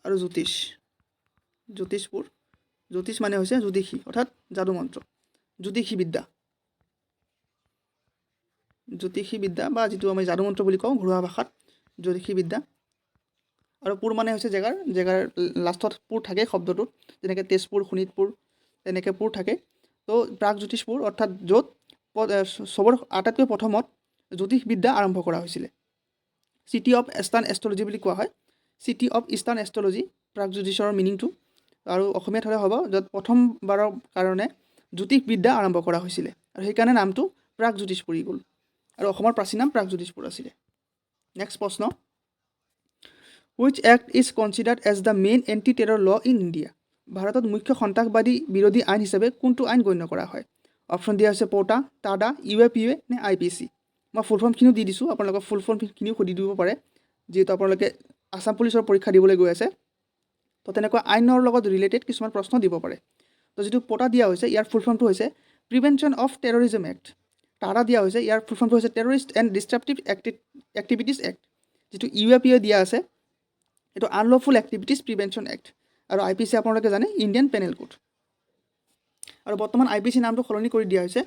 আৰু জ্যোতিষপুৰ, জ্যোতিষ মানে হৈছে জ্যোতিষী অৰ্থাৎ যাদু মন্ত্ৰ, জ্যোতিষী বিদ্যা বা যিটো আমি যাদু মন্ত্ৰ বুলি কওঁ ঘৰুৱা ভাষাত, জ্যোতিষী বিদ্যা। আৰু পুৰ মানে হৈছে জেগাৰ লাষ্টত পুৰ থাকে শব্দটোত, যেনেকৈ তেজপুৰ, শোণিতপুৰ তেনেকৈ পুৰ থাকে। তো প্ৰাগজ্যোতিষপুৰ অৰ্থাৎ য'ত চবৰ আটাইতকৈ প্ৰথমত জ্যোতিষবিদ্যা আৰম্ভ কৰা হৈছিলে। চিটি অফ ইষ্টাৰ্ণ এষ্ট্ৰলজি বুলি কোৱা হয়, চিটি অফ ইষ্টাৰ্ণ এষ্ট্ৰলজি প্ৰাগজ্যোতিষৰ মিনিংটো। আৰু অসমীয়াত হ'লে হ'ব য'ত প্ৰথমবাৰৰ কাৰণে জ্যোতিষবিদ্যা আৰম্ভ কৰা হৈছিলে, আৰু সেইকাৰণে নামটো প্ৰাগজ্যোতিষ পৰি গ'ল। আৰু অসমৰ প্ৰাচীন নাম প্ৰাগজ্যোতিষপুৰ আছিলে। নেক্সট প্ৰশ্ন, which act is considered as the main anti terror law in India? ভাৰতত মুখ্য সন্ত্ৰাসবাদী বিৰোধী আইন হিচাপে কোনটো আইন গণ্য কৰা হয়? অপশ্যন দিয়া হৈছে পৰ্টা, টাডা, UAPA নে IPC। মই ফুল ফৰ্মখিনিও দি দিছোঁ, আপোনালোকৰ ফুল ফৰ্মখিনিও সুধি দিব পাৰে, যিহেতু আপোনালোকে আছাম পুলিচৰ পৰীক্ষা দিবলৈ গৈ আছে। তো তেনেকুৱা আইনৰ লগত ৰিলেটেড কিছুমান প্ৰশ্ন দিব পাৰে। তো যিটো পৰ্টা দিয়া হৈছে ইয়াৰ ফুল ফৰ্মটো হৈছে prevention of terrorism act. Ta-da দিয়া হৈছে ইয়াৰ ফুল ফৰ্মটো হৈছে টেৰৰিষ্ট এণ্ড ডিষ্ট্ৰাপটিভ এক্টিভিটিজ এক্ট। যিটো UAPA দিয়া আছে এইটো আনলফুল এক্টিভিটিজ প্ৰিভেনশ্যন এক্ট। আৰু IPC আপোনালোকে জানে ইণ্ডিয়ান পেনেল কোড। আৰু বৰ্তমান IPC নামটো সলনি কৰি দিয়া হৈছে,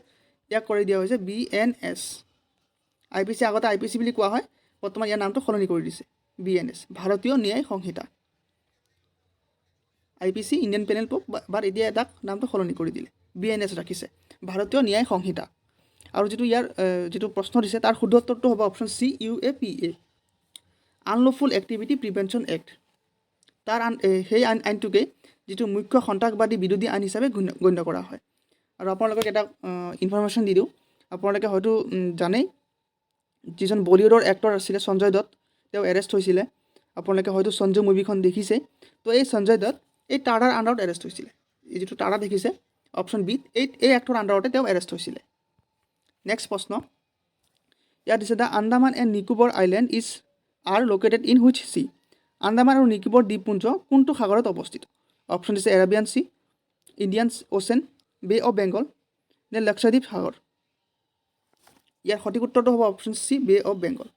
ইয়াক কৰি দিয়া হৈছে BNS। IPC আগতে IPC বুলি কোৱা হয়, বৰ্তমান ইয়াৰ নামটো সলনি কৰি দিছে BNS, ভাৰতীয় ন্যায় সংহিতা। IPC ইণ্ডিয়ান পেনেল কোড বাট এতিয়া তাক নামটো সলনি কৰি দিলে, BNS ৰাখিছে, ভাৰতীয় ন্যায় সংহিতা। আৰু যিটো প্ৰশ্ন দিছে তাৰ শুদ্ধ উত্তৰটো হ'ব option C, UAPA, unlawful activity prevention act. তাৰ সেই আইনটোকে যিটো মুখ্য সন্ত্ৰাসবাদী বিৰোধী আইন হিচাপে গণ্য কৰা হয়। আৰু আপোনালোকক এটা ইনফৰমেশ্যন দি দিওঁ, আপোনালোকে হয়তো জানেই যিজন বলিউডৰ এক্টৰ আছিলে সঞ্জয় দত্ত, তেওঁ এৰেষ্ট হৈছিলে। আপোনালোকে হয়তো সঞ্জয় মুভিখন দেখিছে। তো এই সঞ্জয় দত্ত এই টাডাৰ আণ্ডাৰত এৰেষ্ট হৈছিলে। এই যিটো টাডা দেখিছে অপশ্যন বি, এই এক্টৰ আণ্ডাৰতে তেওঁ এৰেষ্ট হৈছিলে। নেক্সট প্ৰশ্ন, ইয়াত দিছে the Andaman and Nicobar island are located in which sea? Andaman আৰু নিকোবৰ দ্বীপপুঞ্জ কোনটো সাগৰত অৱস্থিত? অপশ্যন দিছে Arabian sea, Indian ocean, Bay of Bengal নে লক্ষদ্বীপ সাগৰ। ইয়াৰ সঠিক উত্তৰটো হ'ব option C, Bay of Bengal.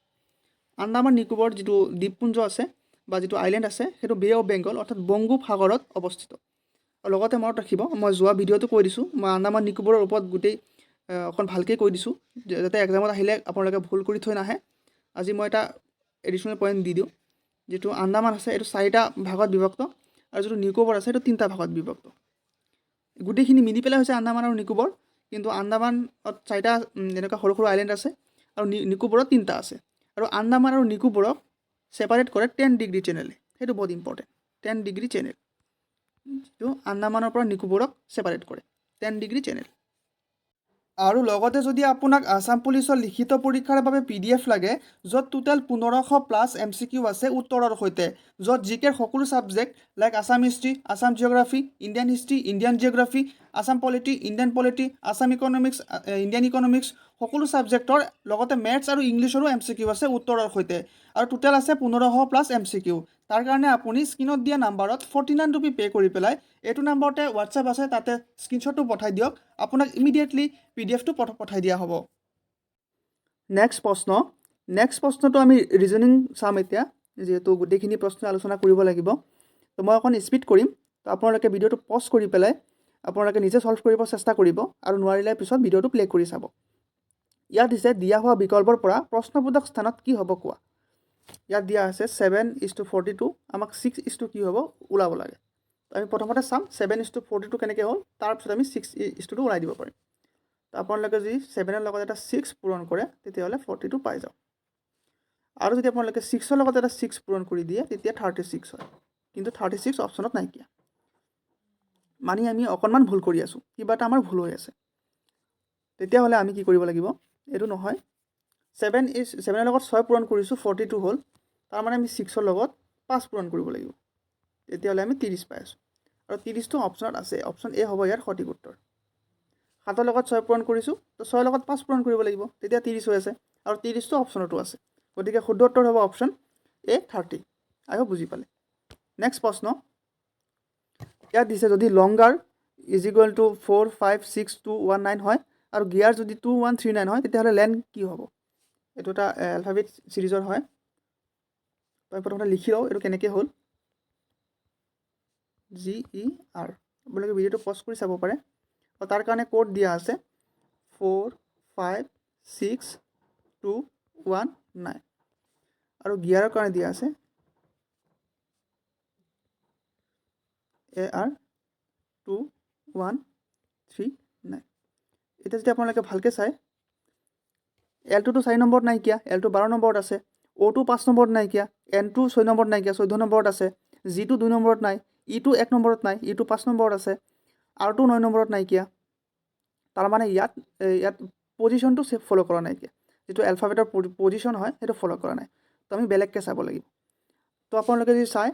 Andaman Nicobar যিটো দ্বীপপুঞ্জ আছে বা যিটো আইলেণ্ড আছে সেইটো বে অফ বেংগল অৰ্থাৎ বংগোপ সাগৰত অৱস্থিত। আৰু লগতে মনত ৰাখিব, মই যোৱা ভিডিঅ'টো কৈ দিছোঁ, মই আন্দামান নিকোবৰৰ ওপৰত গোটেই অকণ ভালকৈ কৈ দিছোঁ, যাতে এক্সামত আহিলে আপোনালোকে ভুল কৰি থৈ নাহে। আজি মই এটা এডিশ্যনেল পইণ্ট দি দিওঁ, যিটো আন্দামান আছে এইটো 4টা ভাগত বিভক্ত, আৰু যিটো নিকোবৰ আছে সেইটো 3টা ভাগত বিভক্ত। গোটেইখিনি মিলি পেলাই হৈছে আন্দামান আৰু নিকোবৰ, কিন্তু আন্দামানত 4টা এনেকুৱা সৰু সৰু আইলেণ্ড আছে আৰু নিকোবৰত 3টা আছে। আৰু আন্দামান আৰু নিকোবৰক ছেপাৰেট কৰে 10 ডিগ্ৰী চেনেলে, সেইটো বহুত ইম্পৰ্টেণ্ট। 10 ডিগ্ৰী চেনেল, যিটো আন্দামানৰ পৰা নিকোবৰক ছেপাৰেট কৰে 10 ডিগ্ৰী চেনেল। আৰু লগতে যদি আপোনাক আছাম পুলিচৰ লিখিত পৰীক্ষাৰ বাবে PDF লাগে, য'ত টোটেল 1500+ MCQ আছে উত্তৰৰ সৈতে, য'ত জিকেৰ সকলো subject like Assam history, Assam geography, Indian history, Indian geography, Assam polity, Indian polity, Assam economics, Indian economics, সকলো ছাবজেক্টৰ লগতে মেথছ আৰু ইংলিছৰো MCQ আছে উত্তৰৰ সৈতে। আৰু টোটেল আছে 1500+ MCQ। তাৰ কাৰণে আপুনি স্ক্ৰীণত দিয়া নাম্বাৰত 49 रुपी পে' কৰি পেলাই এইটো নাম্বাৰতে হোৱাটছআপ আছে, তাতে স্ক্ৰীনশ্বটটো পঠাই দিয়ক, আপোনাক ইমিডিয়েটলি PDFটো পঠাই দিয়া হ'ব। নেক্সট প্ৰশ্নটো আমি ৰিজনিং চাম এতিয়া, যিহেতু গোটেইখিনি প্ৰশ্ন আলোচনা কৰিব লাগিব। তো মই অকণ স্পীড কৰিম, তো আপোনালোকে ভিডিঅ'টো পজ কৰি পেলাই আপোনালোকে নিজে সলভ কৰিব চেষ্টা কৰিব, আৰু নোৱাৰিলে পিছত ভিডিঅ'টো প্লে' কৰি চাব। ইয়াত দিছে দিয়া হোৱা বিকল্পৰ পৰা প্ৰশ্নবোধক স্থানত কি হ'ব কোৱা। ইয়াত দিয়া আছে 7:42, আমাক 6 কি হ'ব ওলাব লাগে। আমি প্ৰথমতে চাম 7:42 কেনেকৈ হ'ল, তাৰপিছত আমি 6 ওলাই দিব পাৰিম। তো আপোনালোকে যদি 7ৰ লগত এটা 6 পূৰণ কৰে তেতিয়াহ'লে 42 পাই যাওঁ। আৰু যদি আপোনালোকে 6ৰ লগত এটা 6 পূৰণ কৰি দিয়ে তেতিয়া 36 হয়, কিন্তু 36 অপশ্যনত নাইকিয়া। মানে আমি অকণমান ভুল কৰি আছোঁ, কিবা এটা আমাৰ ভুল হৈ আছে। তেতিয়াহ'লে আমি কি কৰিব লাগিব, এইটো নহয় 7ৰ লগত 6 পূৰণ কৰিছোঁ 42 হ'ল, তাৰমানে আমি 6ৰ লগত 5 পূৰণ কৰিব লাগিব, তেতিয়াহ'লে আমি 30 পাই আছোঁ। আৰু 30টো অপশ্যনত আছে, অপশ্যন এ হ'ব ইয়াৰ সঠিক উত্তৰ। 7ৰ লগত 6 পূৰণ কৰিছোঁ, তো 6ৰ লগত 5 পূৰণ কৰিব লাগিব, তেতিয়া 30 হৈ আছে, আৰু 30টো অপশ্যনতো আছে। গতিকে শুদ্ধ উত্তৰ হ'ব অপশ্যন এ 30। আই হোপ বুজি পালে। নেক্সট প্ৰশ্ন, ইয়াত দিছে যদি লংগাৰ = 4, 5, 6, 2, 1, 9 হয়, আৰু গিয়াৰ যদি 2, 1, 3, 9 হয়, তেতিয়াহ'লে লেন কি হ'ব? এইটো এটা এলফাবেট চিৰিজৰ হয়। তই প্ৰথমতে লিখি লওঁ এইটো কেনেকৈ হ'ল, GER। আপোনালোকে ভিডিঅ'টো পজ কৰি চাব পাৰে, আৰু তাৰ কাৰণে কোড দিয়া আছে 4, 5, 6, 2, 1, 9, আৰু গিয়াৰৰ কাৰণে দিয়া আছে AR 2, 1, 3, 9। এতিয়া যদি আপোনালোকে ভালকৈ চায়, L2টো 4 নম্বৰত নাইকিয়া, L2 12 নম্বৰত আছে, O2 5 নম্বৰত নাইকিয়া, N2 6 নম্বৰত নাইকিয়া, 14 নম্বৰত আছে, G2 2 নম্বৰত নাই, E2 1 নম্বৰত নাই, E2 5 নম্বৰত আছে, R2 9 নম্বৰত নাইকিয়া। তাৰমানে ইয়াত পজিশ্যনটো ফ'ল' কৰা নাইকিয়া। যিটো এলফাবেটৰ পজিশ্যন হয় সেইটো ফ'ল' কৰা নাই। তো আমি বেলেগকৈ চাব লাগিব। তো আপোনালোকে যদি চাই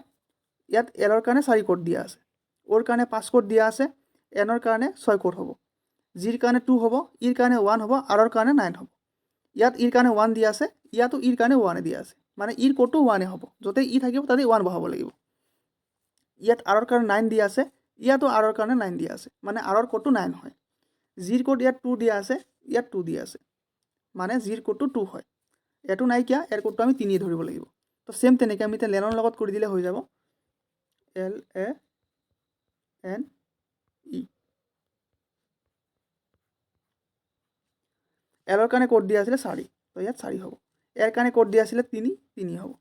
ইয়াত এলৰ কাৰণে 4 কোড দিয়া আছে, অ'ৰ কাৰণে 5 কোড দিয়া আছে, এনৰ কাৰণে 6 কোড হ'ব, জিৰ কাৰণে 2 হ'ব, ইৰ কাৰণে 1 হ'ব, আৰৰ কাৰণে 9 হ'ব। ইয়াত ইৰ কাৰণে 1 দিয়া আছে, ইয়াতো ইৰ কাৰণে 1 দিয়া আছে, মানে ইৰ কোডটো 1 হ'ব, য'তে ই থাকিব তাতে 1 বহাব লাগিব। ইয়াত আৰৰ কাৰণে 9 দিয়া আছে, ইয়াতো আৰৰ কাৰণে 9 দিয়া আছে, মানে আৰৰ কোডটো 9 হয়। জিৰ কোড ইয়াত 2 দিয়া আছে, ইয়াত 2 দিয়া আছে, মানে জিৰ কোডটো 2 হয়। এইটো নাইকিয়া, ইয়াৰ কোডটো আমি 3 ধৰিব লাগিব। তো সেম তেনেকৈ আমি এতিয়া লেনৰ লগত কৰি দিলে হৈ যাব, LANE। এলৰ কাৰণে কোড দিয়া আছিলে 4, তো ইয়াত 4 হ'ব। এৰ কাৰণে কোড দিয়া আছিলে 3 হ'ব,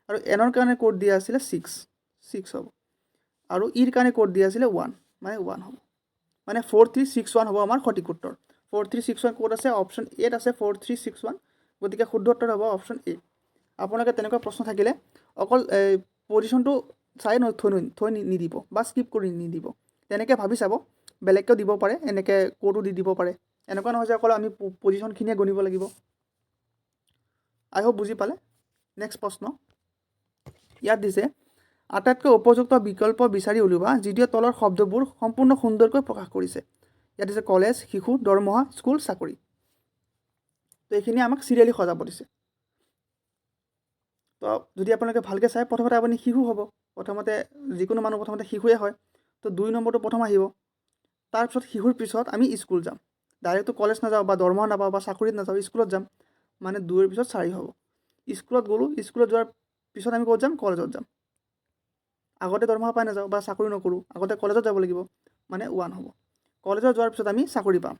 আৰু এনৰ কাৰণে কোড দিয়া আছিলে 6 হ'ব, আৰু ইৰ কাৰণে কোড দিয়া আছিলে 1, মানে 1 হ'ব, মানে 4361 হ'ব আমাৰ সঠিক উত্তৰ। 4361 কোড আছে, অপশ্যন এত আছে 4361, গতিকে শুদ্ধ উত্তৰ হ'ব অপশ্যন এ। আপোনালোকে তেনেকুৱা প্ৰশ্ন থাকিলে অকল পজিশ্যনটো চাই থৈ নিদিব বা স্কিপ কৰি নিদিব, তেনেকৈ ভাবি চাব, বেলেগকেও দিব পাৰে, এনেকৈ কোডো দি দিব পাৰে। এনেকুৱা নহয় যে অকল আমি পজিশ্যনখিনিয়ে গণিব লাগিব। আই হোপ বুজি পালে। নেক্সট প্ৰশ্ন ইয়াত দিছে, আটাইতকৈ উপযুক্ত বিকল্প বিচাৰি উলিওৱা যিটোৱে তলৰ শব্দবোৰ সম্পূৰ্ণ সুন্দৰকৈ প্ৰকাশ কৰিছে। ইয়াত দিছে কলেজ, শিশু, দৰমহা, স্কুল, চাকৰি। তো এইখিনি আমাক চিৰিয়েলি সজাব দিছে। তো যদি আপোনালোকে ভালকৈ চাই, প্ৰথমতে আপুনি শিশু হ'ব, প্ৰথমতে যিকোনো মানুহ প্ৰথমতে শিশুৱে হয়, তো 2 নম্বৰটো প্ৰথম আহিব। তাৰপিছত শিশুৰ পিছত আমি স্কুল যাম, ডাইৰেক্টটো কলেজ নাযাওঁ বা দৰমহা নাপাওঁ বা চাকৰিত নাযাওঁ, স্কুলত যাম, মানে 2ৰ পিছত 4 হ'ব। স্কুলত গ'লোঁ, স্কুলত যোৱাৰ পিছত আমি ক'ত যাম, কলেজত যাম। আগতে দৰমহা পাই নাযাওঁ বা চাকৰি নকৰোঁ, আগতে কলেজত যাব লাগিব, মানে 1 হ'ব। কলেজত যোৱাৰ পিছত আমি চাকৰি পাম,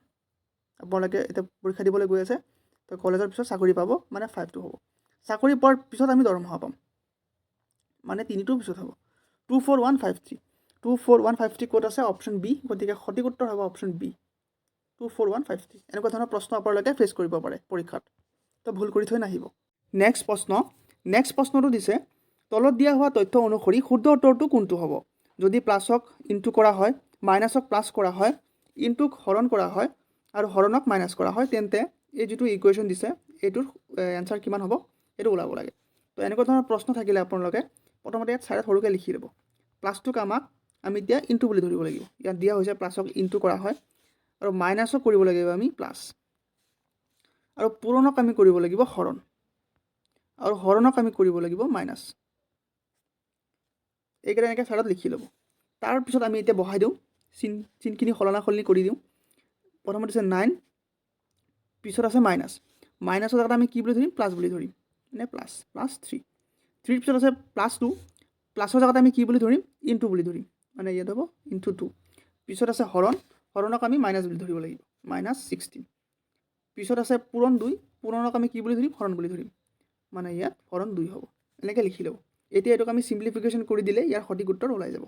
আপোনালোকে এতিয়া পৰীক্ষা দিবলৈ গৈ আছে, তো কলেজৰ পিছত চাকৰি পাব, মানে 5টো হ'ব। চাকৰি পোৱাৰ পিছত আমি দৰমহা পাম, মানে 3টোৰ পিছত হ'ব। 24153, 24153 ক'ত আছে, অপশ্যন বি, গতিকে সঠিক উত্তৰ হ'ব অপশ্যন বি, 24153। এনেকুৱা ধৰণৰ প্ৰশ্ন আপোনালোকে ফেচ কৰিব পাৰে পৰীক্ষাত, তো ভুল কৰি থৈ নাহিব। নেক্সট প্ৰশ্নটো দিছে, তলত দিয়া হোৱা তথ্য অনুসৰি শুদ্ধ উত্তৰটো কোনটো হ'ব? যদি প্লাছক ইনটু কৰা হয়, মাইনাছক প্লাছ কৰা হয়, ইনটুক হৰণ কৰা হয়, আৰু হৰণক মাইনাছ কৰা হয়, তেন্তে এই যিটো ইকুৱেশ্যন দিছে এইটোৰ এনচাৰ কিমান হ'ব এইটো ওলাব লাগে। তো এনেকুৱা ধৰণৰ প্ৰশ্ন থাকিলে আপোনালোকে প্ৰথমতে ইয়াত চাইডত সৰুকৈ লিখি ল'ব। প্লাছটোক আমি এতিয়া ইনটু বুলি ধৰিব লাগিব। ইয়াত দিয়া হৈছে প্লাছক ইনটু কৰা হয়, আৰু মাইনাছক কৰিব লাগিব আমি প্লাছ, আৰু পূৰণক আমি কৰিব লাগিব হৰণ, আৰু হৰণক আমি কৰিব লাগিব মাইনাছ। এইকেইটা এনেকৈ চাইডত লিখি ল'ব। তাৰপিছত আমি এতিয়া বহাই দিওঁ, চিনখিনি সলনি কৰি দিওঁ। প্ৰথমতে আছে 9, পিছত আছে মাইনাছ, মাইনাছৰ জেগাত আমি কি বুলি ধৰিম, প্লাছ বুলি ধৰিম, মানে প্লাছ 3। 3ৰ পিছত আছে +2, প্লাছৰ জেগাত আমি কি বুলি ধৰিম, ইনটু বুলি ধৰিম, মানে ইয়াত হ'ব ইনটু 2। পিছত আছে হৰণক আমি মাইনাছ বুলি ধৰিব লাগিব, -16। পিছত আছে পূৰণ 2, পূৰণক আমি কি বুলি ধৰিম, হৰণ বুলি ধৰিম, মানে ইয়াত হৰণ 2 হ'ব। এনেকৈ লিখি ল'ব। এতিয়া এইটোক আমি চিম্প্লিফিকেশ্যন কৰি দিলে ইয়াৰ সঠিক উত্তৰ ওলাই যাব।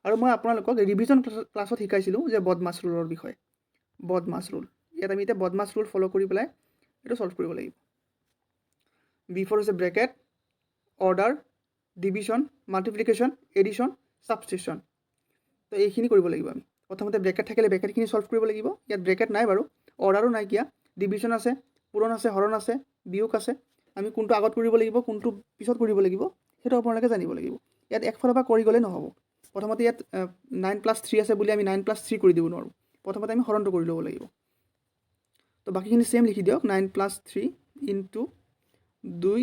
আৰু মই আপোনালোকক ৰিভিজন ক্লাছত শিকাইছিলোঁ যে বদমাছ ৰুলৰ বিষয়ে, বদমাছ ৰুল। ইয়াত আমি এতিয়া বদমাছ ৰুল ফ'ল' কৰি পেলাই এইটো ছল্ভ কৰিব লাগিব। বিফোৰ হৈছে bracket, order, division, multiplication, addition, subtraction. তো এইখিনি কৰিব লাগিব আমি। প্ৰথমতে ব্ৰেকেট থাকিলে ব্ৰেকেটখিনি ছল্ভ কৰিব লাগিব। ইয়াত ব্ৰেকেট নাই বাৰু, অৰ্ডাৰো নাইকিয়া, ডিভিজন আছে, পূৰণ আছে, হৰণ আছে, বিয়োগ আছে। আমি কোনটো আগত কৰিব লাগিব, কোনটো পিছত কৰিব লাগিব, সেইটো আপোনালোকে জানিব লাগিব। ইয়াত একফালৰ পৰা কৰি গ'লে নহ'ব। প্ৰথমতে ইয়াত 9 + 3 আছে বুলি আমি 9 + 3 কৰি দিব নোৱাৰোঁ। প্ৰথমতে আমি হৰণটো কৰি ল'ব লাগিব। তো বাকীখিনি ছেম লিখি দিয়ক, 9 + 3 ইনটু 2,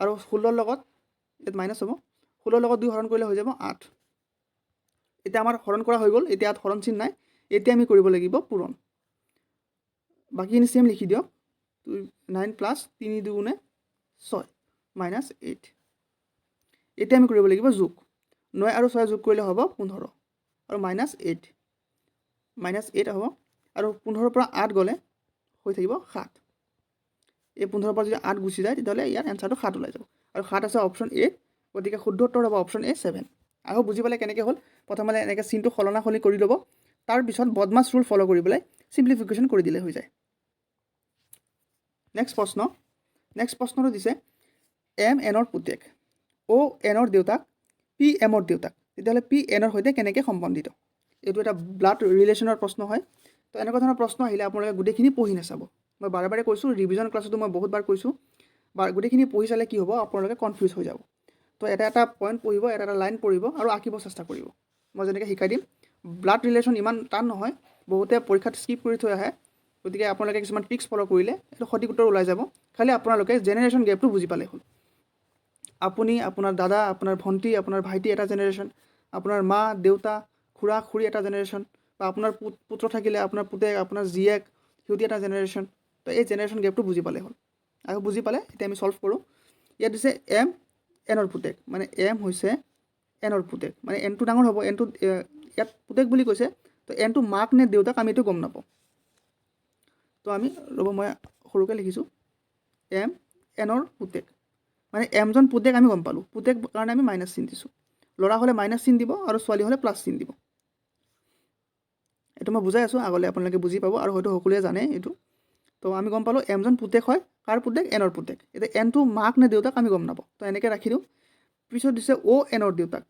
আৰু 16ৰ লগত ইয়াত মাইনাছ হ'ব, 16ৰ লগত 2 হৰণ কৰিলে হৈ যাব 8। এতিয়া আমাৰ হৰণ কৰা হৈ গ'ল, এতিয়া ইয়াত হৰণ চিন নাই। এতিয়া আমি কৰিব লাগিব পূৰণ। বাকীখিনি ছেম লিখি দিয়ক, 9 + 3 × 2 = 6 -8। এতিয়া আমি কৰিব লাগিব যোগ, 9 আৰু 6 যোগ কৰিলে হ'ব 15, আৰু -8 হ'ব, আৰু 15ৰ পৰা 8 গ'লে হৈ থাকিব 7। এই 15ৰ পৰা যদি 8 গুচি যায় তেতিয়াহ'লে ইয়াৰ এনচাৰটো 7 ওলাই যাব, আৰু 7 আছে অপশ্যন এ, গতিকে শুদ্ধ উত্তৰ হ'ব অপশ্যন এ 7। আকৌ বুজি পালে কেনেকৈ হ'ল? প্ৰথমতে এনেকৈ চিনটো সলনি কৰি ল'ব, তাৰপিছত বদমাছ ৰুল ফ'ল' কৰি পেলাই চিম্প্লিফিকেশ্যন কৰি দিলে হৈ যায়। নেক্সট প্ৰশ্নটো দিছে, এম এনৰ পুতেক, অ' এনৰ দেউতাক, পি এমৰ দেউতাক, তেতিয়াহ'লে পি এনৰ সৈতে কেনেকৈ সম্বন্ধিত? এইটো এটা ব্লাড ৰিলেশ্যনৰ প্ৰশ্ন হয়। তো এনেকুৱা ধৰণৰ প্ৰশ্ন আহিলে আপোনালোকে গোটেইখিনি পঢ়ি নাচাব, মই বাৰে বাৰে কৈছোঁ, ৰিভিজন ক্লাছতো মই বহুতবাৰ কৈছোঁ, গোটেইখিনি পঢ়ি চালে কি হ'ব, আপোনালোকে কনফিউজ হৈ যাব। তো এটা এটা পইণ্ট পঢ়িব, এটা এটা লাইন পঢ়িব আৰু আঁকিব চেষ্টা কৰিব। মই যেনেকৈ শিকাই দিম। ব্লাড ৰিলেশ্যন ইমান টান নহয়, বহুতে পৰীক্ষাত স্কিপ কৰি থৈ আহে, গতিকে আপোনালোকে কিছুমান ট্ৰিক্স ফ'ল' কৰিলে এইটো সঠিক উত্তৰ ওলাই যাব। খালি আপোনালোকে জেনেৰেশ্যন গেপটো বুজি পালে হ'ল। আপুনি, আপোনাৰ দাদা, আপোনাৰ ভণ্টি, আপোনাৰ ভাইটি এটা জেনেৰেশ্যন, আপোনাৰ মা দেউতা খুৰা খুৰী এটা জেনেৰেশ্যন, বা আপোনাৰ পুত্ৰ থাকিলে আপোনাৰ পুতেক, আপোনাৰ জীয়েক সিহঁতি এটা জেনেৰেশ্যন। তো এই জেনেৰেশ্যন গেপটো বুজি পালে হ'ল। আৰু বুজি পালে এতিয়া আমি ছল্ভ কৰোঁ। ইয়াত দিছে এম এনৰ পুতেক, মানে এম হৈছে এনৰ পুতেক, মানে এনটো ডাঙৰ হ'ব, এনটো ইয়াত পুতেক বুলি কৈছে, তো এনটো মাক নে দেউতাক আমি এইটো গম নাপাওঁ। তো আমি মই সৰুকৈ লিখিছোঁ এম এনৰ পুতেক, মানে এমজন পুতেক আমি গম পালোঁ, পুতেক কাৰণে আমি মাইনাছ চিন দিছোঁ। ল'ৰা হ'লে মাইনাছ চিন দিব আৰু ছোৱালী হ'লে প্লাছ চিন দিব। এইটো মই বুজাই আছোঁ, আগলৈ আপোনালোকে বুজি পাব আৰু হয়তো সকলোৱে জানে এইটো। তো আমি গম পালোঁ এমজন পুতেক হয়, কাৰ পুতেক, এনৰ পুতেক। এতিয়া এনটো মাক নে দেউতাক আমি গম নাপাওঁ, তো এনেকৈ ৰাখি দিওঁ। পিছত দিছে অ' এনৰ দেউতাক,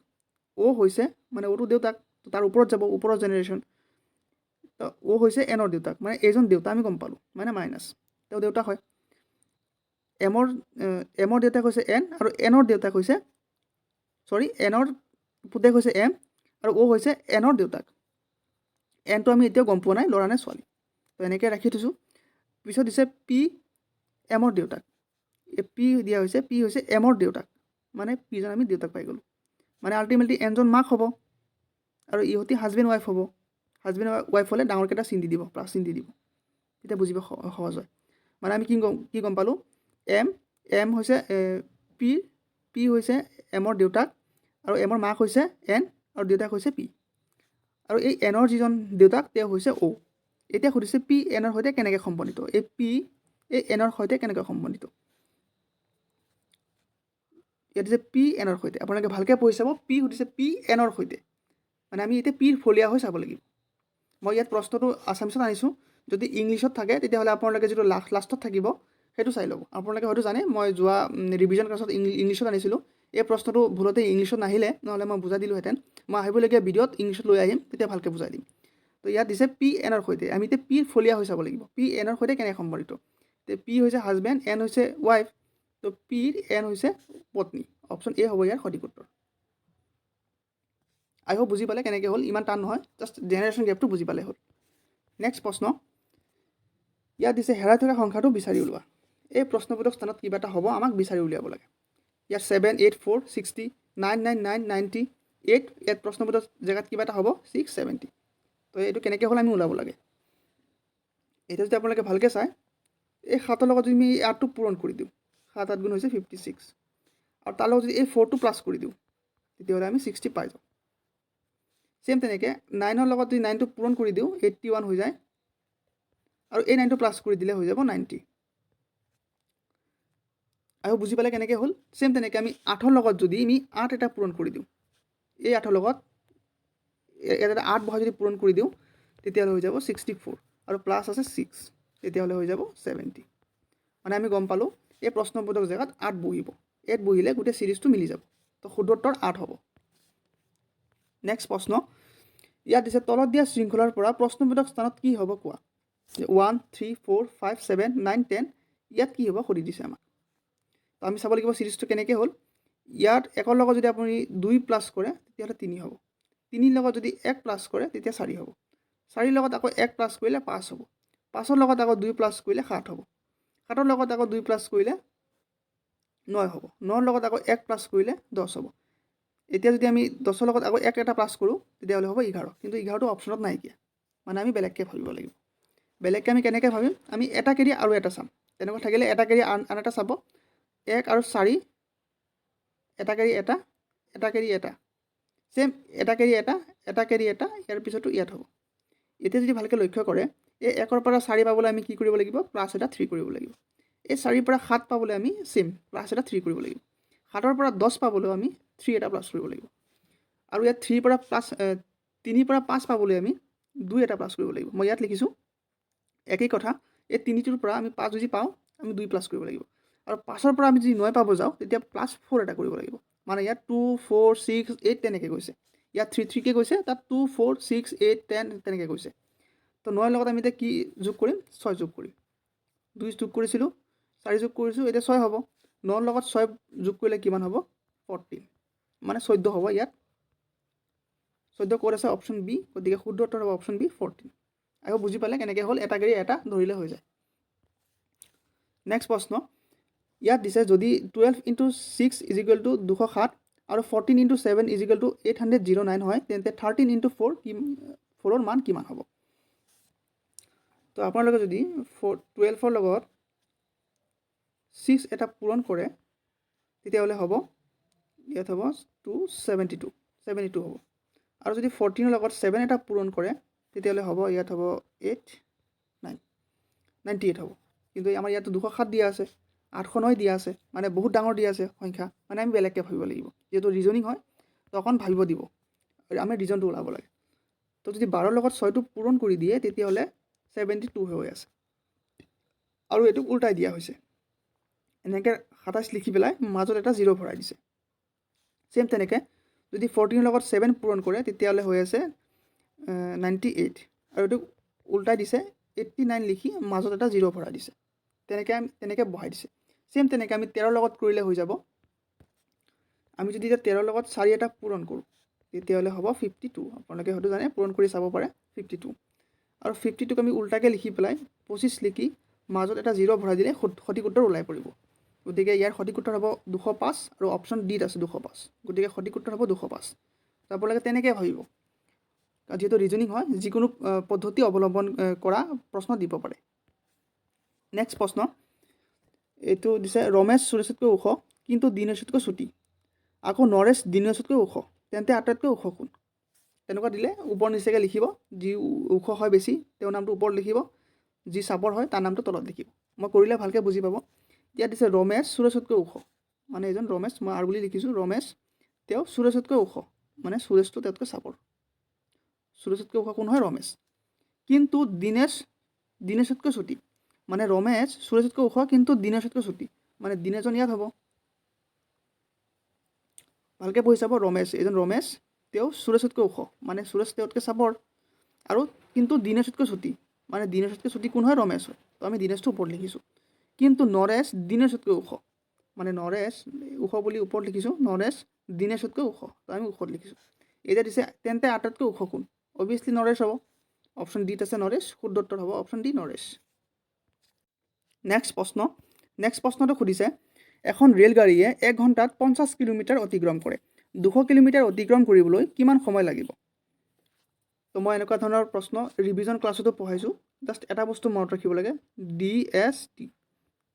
অ' হৈছে মানে অ'টো দেউতাক, তাৰ ওপৰত যাব, ওপৰৰ জেনেৰেশ্যন। তো অ' হৈছে এনৰ দেউতাক, মানে এইজন দেউতা আমি গম পালোঁ, মানে মাইনাছ, তেওঁ দেউতাক হয়। এমৰ দেউতাক হৈছে এন, আৰু এনৰ দেউতাক হৈছে এনৰ পুতেক হৈছে এম, আৰু অ' হৈছে এনৰ দেউতাক। এনটো আমি এতিয়াও গম পোৱা নাই ল'ৰা নে ছোৱালী, তো এনেকৈ ৰাখি থৈছোঁ। পিছত দিছে পি এমৰ দেউতাক, পি দিয়া হৈছে, পি হৈছে এমৰ দেউতাক, মানে পিজন আমি দেউতাক পাই গ'লোঁ। মানে আল্টিমেটলি এনজন মাক হ'ব আৰু ইহঁতি হাজবেণ্ড ৱাইফ হ'ব। হাজবেণ্ড ৱাইফ হ'লে ডাঙৰকেইটা চিন দি দিব, প্লাছ চিন দি দিব, তেতিয়া বুজিব সহজ হয়। মানে আমি কি গম পালোঁ, এম হৈছে পি হৈছে এমৰ দেউতাক, আৰু এমৰ মাক হৈছে এন, আৰু দেউতাক হৈছে পি, আৰু এই এনৰ যিজন দেউতাক তেওঁ হৈছে অ'। এতিয়া সুধিছে পি এনৰ সৈতে কেনেকৈ সম্বন্ধিত, এই পি এই এনৰ সৈতে কেনেকৈ সম্বন্ধিত। ইয়াত দিছে পি এনৰ সৈতে, আপোনালোকে ভালকৈ পঢ়ি চাব, পি সুধিছে পি এনৰ সৈতে, মানে আমি এতিয়া পিৰ ফলীয়া হৈ চাব লাগিব। মই ইয়াত প্ৰশ্নটো আছামিছত আনিছোঁ, যদি ইংলিছত থাকে তেতিয়াহ'লে আপোনালোকে যিটো লাষ্টত থাকিব সেইটো চাই ল'ব। আপোনালোকে হয়তো জানে মই যোৱা ৰিভিজন ক্লাছত ইংলিছত আনিছিলোঁ, এই প্ৰশ্নটো ভুলতে ইংলিছত নাহিলে, নহ'লে মই বুজাই দিলোঁহেঁতেন। মই আহিবলগীয়া ভিডিঅ'ত ইংলিছত লৈ আহিম, তেতিয়া ভালকৈ বুজাই দিম। তো ইয়াত দিছে পি এনৰ সৈতে, আমি এতিয়া পিৰ ফলীয়া হৈ চাব লাগিব, পি এনৰ সৈতে কেনেকৈ সম্বন্ধিত। তো পি হৈছে হাজবেণ্ড, এন হৈছে ৱাইফ, তো পিৰ এন হৈছে পত্নী। অপশ্যন এ হ'ব ইয়াৰ সঠিক উত্তৰ। আই হোপ বুজি পালে কেনেকৈ হ'ল, ইমান টান নহয়, জাষ্ট জেনেৰেশ্যন গেপটো বুজি পালে হ'ল। নেক্সট প্ৰশ্ন, ইয়াত দিছে হেৰাই থকা সংখ্যাটো বিচাৰি উলিওৱা। এই প্ৰশ্নবোধক স্থানত কিবা এটা হ'ব, আমাক বিচাৰি উলিয়াব লাগে। ইয়াত 7, 8, 4, 60, 9, 9, 9, 90, 8, ইয়াত প্ৰশ্নবোধক জেগাত কিবা এটা হ'ব 6, 70। তো এইটো কেনেকৈ হ'ল আমি ওলাব লাগে। এতিয়া যদি আপোনালোকে ভালকৈ চায়, এই 7ৰ লগত যদি আমি 8টো পূৰণ কৰি দিওঁ, 7 8 গুণ হৈছে 56, আৰু তাৰ লগত যদি এই 4টো প্লাছ কৰি দিওঁ তেতিয়াহ'লে আমি 60 পাই যাওঁ। ছেম তেনেকৈ 9ৰ লগত যদি 9টো পূৰণ কৰি দিওঁ 81 হৈ যায়, আৰু এই 9টো প্লাছ কৰি দিলে হৈ যাব 90। আৰু বুজি পালে কেনেকৈ হ'ল। ছেম তেনেকৈ আমি 8ৰ লগত যদি আমি 8 এটা পূৰণ কৰি দিওঁ, এই 8ৰ লগত এটা 8 বহাই যদি পূৰণ কৰি দিওঁ তেতিয়াহ'লে হৈ যাব 64, আৰু প্লাছ আছে 6, তেতিয়াহ'লে হৈ যাব 70। মানে আমি গম পালোঁ এই প্ৰশ্নবোধক জেগাত 8 বহিব, 8 বহিলে গোটেই চিৰিজটো মিলি যাব, তো শুদ্ধ উত্তৰ 8 হ'ব। নেক্সট প্ৰশ্ন, ইয়াত দিছে তলত দিয়া শৃংখলাৰ পৰা প্ৰশ্নবোধক স্থানত কি হ'ব কোৱা। 1, 3, 4, 5, 7, 9, 10, ইয়াত কি হ'ব সুধি দিছে আমাক। তো আমি চাব লাগিব চিৰিজটো কেনেকৈ হ'ল। ইয়াত 1ৰ লগত যদি আপুনি 2 প্লাছ কৰে তেতিয়াহ'লে 3 হ'ব, 3ৰ লগত যদি 1 প্লাছ কৰে তেতিয়া 4 হ'ব, 4ৰ লগত আকৌ 1 প্লাছ কৰিলে 5 হ'ব, 5ৰ লগত আকৌ 2 প্লাছ কৰিলে 7 হ'ব, 7ৰ লগত আকৌ 2 প্লাছ কৰিলে 9 হ'ব, 9ৰ লগত আকৌ 1 প্লাছ কৰিলে 10 হ'ব। এতিয়া যদি আমি 10ৰ লগত আকৌ 1 এটা প্লাছ কৰোঁ তেতিয়াহ'লে হ'ব 11, কিন্তু 11টো অপশ্যনত নাইকিয়া, মানে আমি বেলেগকৈ ভাবিব লাগিব। বেলেগকৈ আমি কেনেকৈ ভাবিম, আমি এটা কেৰি আৰু এটা চাম, তেনেকুৱা থাকিলে এটা কেৰি আন এটা চাব, 1 আৰু 4, এটা কেৰি এটা, এটা কেৰি এটা, ছেম এটা কেৰি এটা, এটা কেৰি এটা, ইয়াৰ পিছতো ইয়াত হ'ব। এতিয়া যদি ভালকৈ লক্ষ্য কৰে, এই 1ৰ পৰা 4 পাবলৈ আমি কি কৰিব লাগিব, প্লাছ এটা 3 কৰিব লাগিব। এই 4ৰ পৰা 7 পাবলৈ আমি ছেম প্লাছ এটা 3 কৰিব লাগিব। 7ৰ পৰা 10 পাবলৈও আমি 3 এটা প্লাছ কৰিব লাগিব, আৰু ইয়াত 3ৰ পৰা 5 পাবলৈ আমি 2 এটা প্লাছ কৰিব লাগিব। মই ইয়াত লিখিছোঁ একেই কথা, এই 3টোৰ পৰা আমি 5 যদি পাওঁ আমি 2 প্লাছ কৰিব লাগিব, আৰু 5ৰ পৰা আমি যদি 9 পাব যাওঁ তেতিয়া প্লাছ 4 এটা কৰিব লাগিব। মানে ইয়াত 2, 4, 6, 8 তেনেকৈ গৈছে, ইয়াত 3, 3কৈ গৈছে, তাত 2, 4, 6, 8, 10 তেনেকৈ গৈছে। তো 9ৰ লগত আমি এতিয়া কি যোগ কৰিম, 6 যোগ কৰিম, 2 যোগ কৰিছিলোঁ, 4 যোগ কৰিছোঁ, এতিয়া 6 হ'ব। 9 লগত 6 যোগ কৰিলে কিমান হ'ব? 14, মানে 14 হ'ব ইয়াত। 14 ক'ত আছে? অপশ্যন বি, গতিকে শুদ্ধ উত্তৰ হ'ব অপশ্যন বি 14। আকৌ বুজি পালে কেনেকৈ হ'ল? এটা কৰি এটা ধৰিলে হৈ যায়। নেক্সট প্ৰশ্ন, ইয়াত দিছে যদি 12 × 6 = 207 আৰু 14 × 7 = 809 হয়, তেন্তে 13 × 4 4ৰ মান কিমান হ'ব? তো আপোনালোকে যদি 12ৰ লগত 6 এটা পূৰণ কৰে তেতিয়াহ'লে হ'ব ইয়াত হ'ব 72 হ'ব। আৰু যদি 14ৰ লগত 7 এটা পূৰণ কৰে তেতিয়াহ'লে হ'ব ইয়াত হ'ব 98 হ'ব। কিন্তু আমাৰ ইয়াত 207 দিয়া আছে, 809 দিয়া আছে, মানে বহুত ডাঙৰ দিয়া আছে সংখ্যা, মানে আমি বেলেগকৈ ভাবিব লাগিব। যিহেতু ৰিজনিং হয় তো অকণ ভাবিব দিব, আমি ৰিজনটো ওলাব লাগে। তো যদি 12ৰ লগত 6টো পূৰণ কৰি দিয়ে তেতিয়াহ'লে 72 হৈ আছে, আৰু এইটোক উল্টাই দিয়া হৈছে। এনেকৈ 27 লিখি পেলাই মাজত এটা 0 ভৰাই দিছে। চেম তেনেকৈ যদি 14ৰ লগত 7 পূৰণ কৰে তেতিয়াহ'লে হৈ আছে 98, আৰু এইটোক উল্টাই দিছে 89 লিখি মাজত এটা 0 ভৰাই দিছে। তেনেকৈ বহাই দিছে। চেম তেনেকৈ আমি 13ৰ লগত কৰিলে হৈ যাব। আমি যদি এতিয়া 13ৰ লগত 4 এটা পূৰণ কৰোঁ তেতিয়াহ'লে হ'ব 52। আপোনালোকে হয়তো জানে, পূৰণ কৰি চাব পাৰে 52। আৰু 52ক আমি উল্টাকৈ লিখি পেলাই 25 লিখি মাজত এটা 0 ভৰাই দিলে সঠিক উত্তৰ ওলাই পৰিব। গতিকে ইয়াৰ সঠিক উত্তৰ হ'ব 205, আৰু অপশ্যন ডিত আছে 205, গতিকে সঠিক উত্তৰ হ'ব 205। তো আপোনালোকে তেনেকৈ ভাবিব, যিহেতু ৰিজনিং হয় যিকোনো পদ্ধতি অৱলম্বন কৰা প্ৰশ্ন দিব পাৰে। নেক্সট প্ৰশ্ন, এইটো দিছে ৰমেশ সুৰেশতকৈ ওখ কিন্তু দিনেশতকৈ চুটি, আকৌ নৰেশ দিনেশতকৈ ওখ, তেন্তে আটাইতকৈ ওখ কোন? তেনেকুৱা দিলে ওপৰ নিচেকৈ লিখিব। যি ওখ হয় বেছি তেওঁৰ নামটো ওপৰত লিখিব, যি চাপৰ হয় তাৰ নামটো তলত লিখিব। মই কৰিলে ভালকৈ বুজি পাব। ইয়াত দিছে ৰমেশ সুৰেশতকৈ ওখ, মানে এজন ৰমেশ, মই আৰু বুলি লিখিছোঁ, ৰমেশ তেওঁ সুৰেশতকৈ ওখ, মানে সুৰেশটো তেওঁতকৈ চাপৰ। সুৰেশতকৈ ওখ কোন হয়? ৰমেশ। কিন্তু দিনেশতকৈ চুটি, মানে ৰমেশ সুৰেশতকৈ ওখ কিন্তু দিনেশতকৈ চুটি, মানে দিনেশজন ইয়াত হ'ব। ভালকৈ পঢ়ি চাব, এজন ৰমেশ তেওঁ সুৰেশতকৈ ওখ, মানে সুৰেশ তেওঁতকৈ চাপৰ, আৰু কিন্তু দিনেশতকৈ চুটি, মানে দিনেশতকৈ চুটি কোন হয়? ৰমেশ হয়। তো আমি দিনেশটো ওপৰত লিখিছোঁ। কিন্তু নৰেশ দিনেশতকৈ ওখ, মানে নৰেশ ওখ বুলি ওপৰত লিখিছোঁ, নৰেশ দিনেশতকৈ ওখ, তো আমি ওখত লিখিছোঁ। এতিয়া দিছে তেন্তে আটাইতকৈ ওখ কোন? অভিয়াছলি নৰেশ হ'ব। অপশ্যন ডিত আছে নৰেশ, শুদ্ধ উত্তৰ হ'ব অপশ্যন ডি নৰেশ। নেক্সট প্ৰশ্নটো সুধিছে, এখন ৰেলগাড়ীয়ে 1 ঘণ্টাত 50 কিলোমিটাৰ অতিক্ৰম কৰে, 200 কিলোমিটাৰ অতিক্ৰম কৰিবলৈ কিমান সময় লাগিব? তো মই এনেকুৱা ধৰণৰ প্ৰশ্ন ৰিভিজন ক্লাছতো পঢ়াইছোঁ। জাষ্ট এটা বস্তু মনত ৰাখিব লাগে, DST,